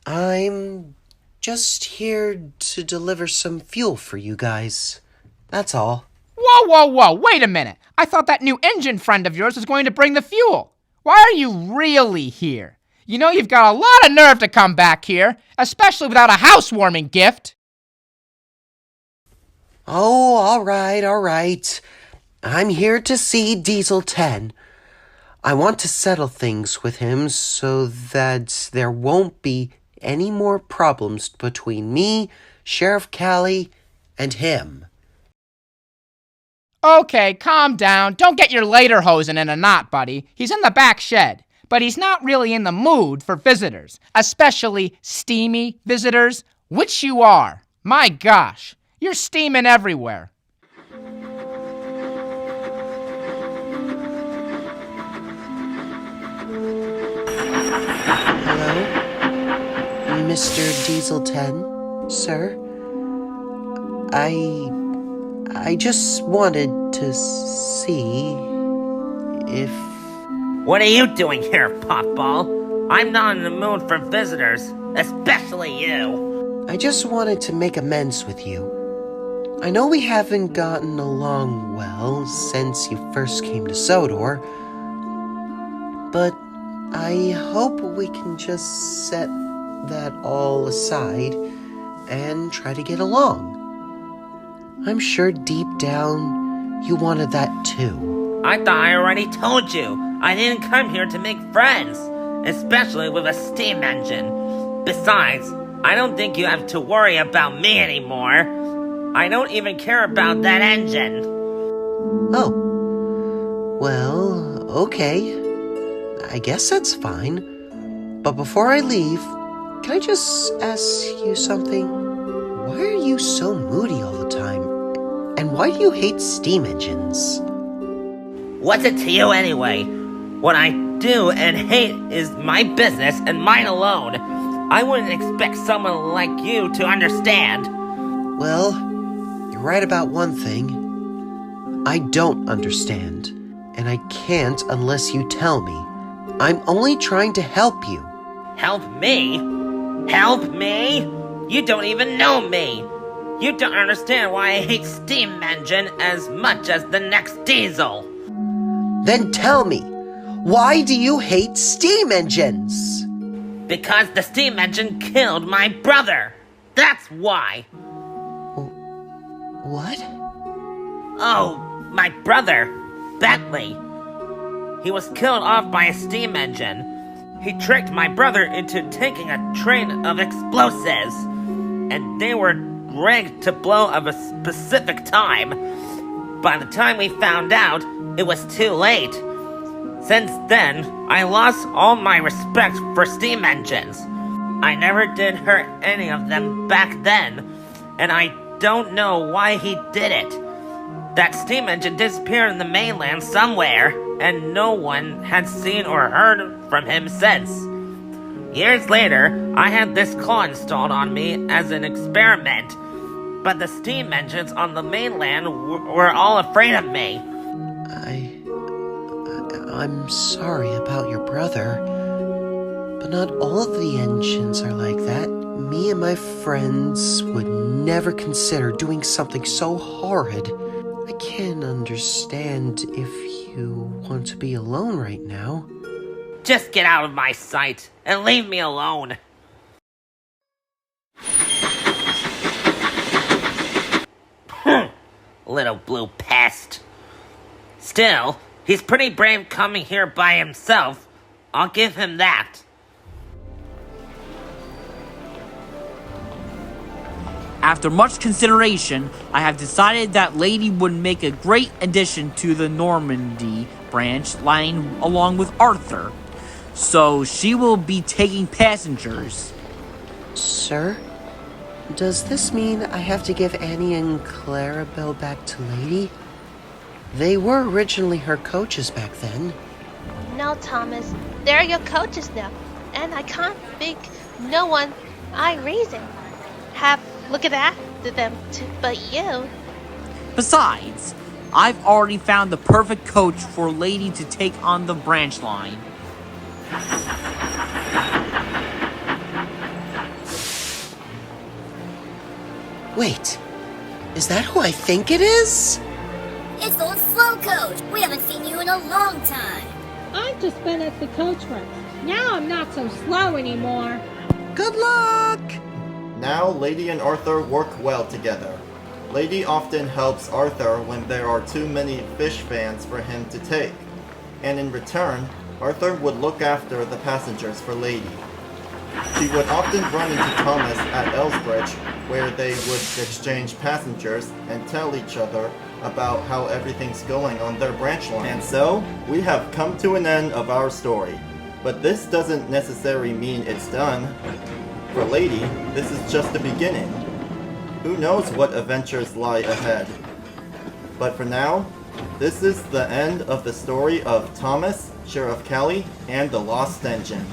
I'm just here to deliver some fuel for you guys. That's all. Whoa, wait a minute. I thought that new engine friend of yours was going to bring the fuel. Why are you really here? You know you've got a lot of nerve to come back here, especially without a housewarming gift. Oh, all right. I'm here to see Diesel 10. I want to settle things with him so that there won't be any more problems between me, Sheriff Callie, and him. Okay, calm down. Don't get your lederhosen in a knot, buddy. He's in the back shed, but he's not really in the mood for visitors, especially steamy visitors, which you are. My gosh, you're steaming everywhere. Hello? Mr. Diesel 10, sir? I just wanted to see if... What are you doing here, Puffball? I'm not in the mood for visitors, especially you. I just wanted to make amends with you. I know we haven't gotten along well since you first came to Sodor, but I hope we can just set that all aside and try to get along. I'm sure deep down you wanted that too. I thought I already told you. I didn't come here to make friends, especially with a steam engine. Besides, I don't think you have to worry about me anymore. I don't even care about that engine. Oh. Well, okay. I guess that's fine. But before I leave, can I just ask you something? Why are you so moody all the time? And why do you hate steam engines? What's it to you anyway? What I do and hate is my business and mine alone. I wouldn't expect someone like you to understand. Well, you're right about one thing. I don't understand. And I can't unless you tell me. I'm only trying to help you. Help me? Help me? You don't even know me. You don't understand why I hate steam engine as much as the next diesel. Then tell me, why do you hate steam engines? Because the steam engine killed my brother. That's why. What? Oh, my brother, Bentley. He was killed off by a steam engine. He tricked my brother into taking a train of explosives. And they were rigged to blow at a specific time. By the time we found out, it was too late. Since then, I lost all my respect for steam engines. I never did hurt any of them back then, and I don't know why he did it. That steam engine disappeared in the mainland somewhere, and no one had seen or heard from him since. Years later, I had this claw installed on me as an experiment, but the steam engines on the mainland were all afraid of me. I'm sorry about your brother, but not all of the engines are like that. Me and my friends would never consider doing something so horrid. I can understand if you want to be alone right now. Just get out of my sight and leave me alone. Little blue pest. Still, he's pretty brave coming here by himself. I'll give him that. After much consideration, I have decided that Lady would make a great addition to the Normandy branch line along with Arthur. So she will be taking passengers. Sir? Does this mean I have to give Annie and Clarabel back to Lady? They were originally her coaches back then. No, Thomas. They're your coaches now. And I can't think no one I reason have look at that to them but you. Besides, I've already found the perfect coach for Lady to take on the branch line. Wait, is that who I think it is? It's old Slow Coach. We haven't seen you in a long time. I've just been at the coach run. Now I'm not so slow anymore. Good luck! Now Lady and Arthur work well together. Lady often helps Arthur when there are too many fish fans for him to take, and in return, Arthur would look after the passengers for Lady. She would often run into Thomas at Elsbridge, where they would exchange passengers and tell each other about how everything's going on their branch line. And so, we have come to an end of our story. But this doesn't necessarily mean it's done. For Lady, this is just the beginning. Who knows what adventures lie ahead? But for now, this is the end of the story of Thomas, Sheriff Callie, and the Lost Engine.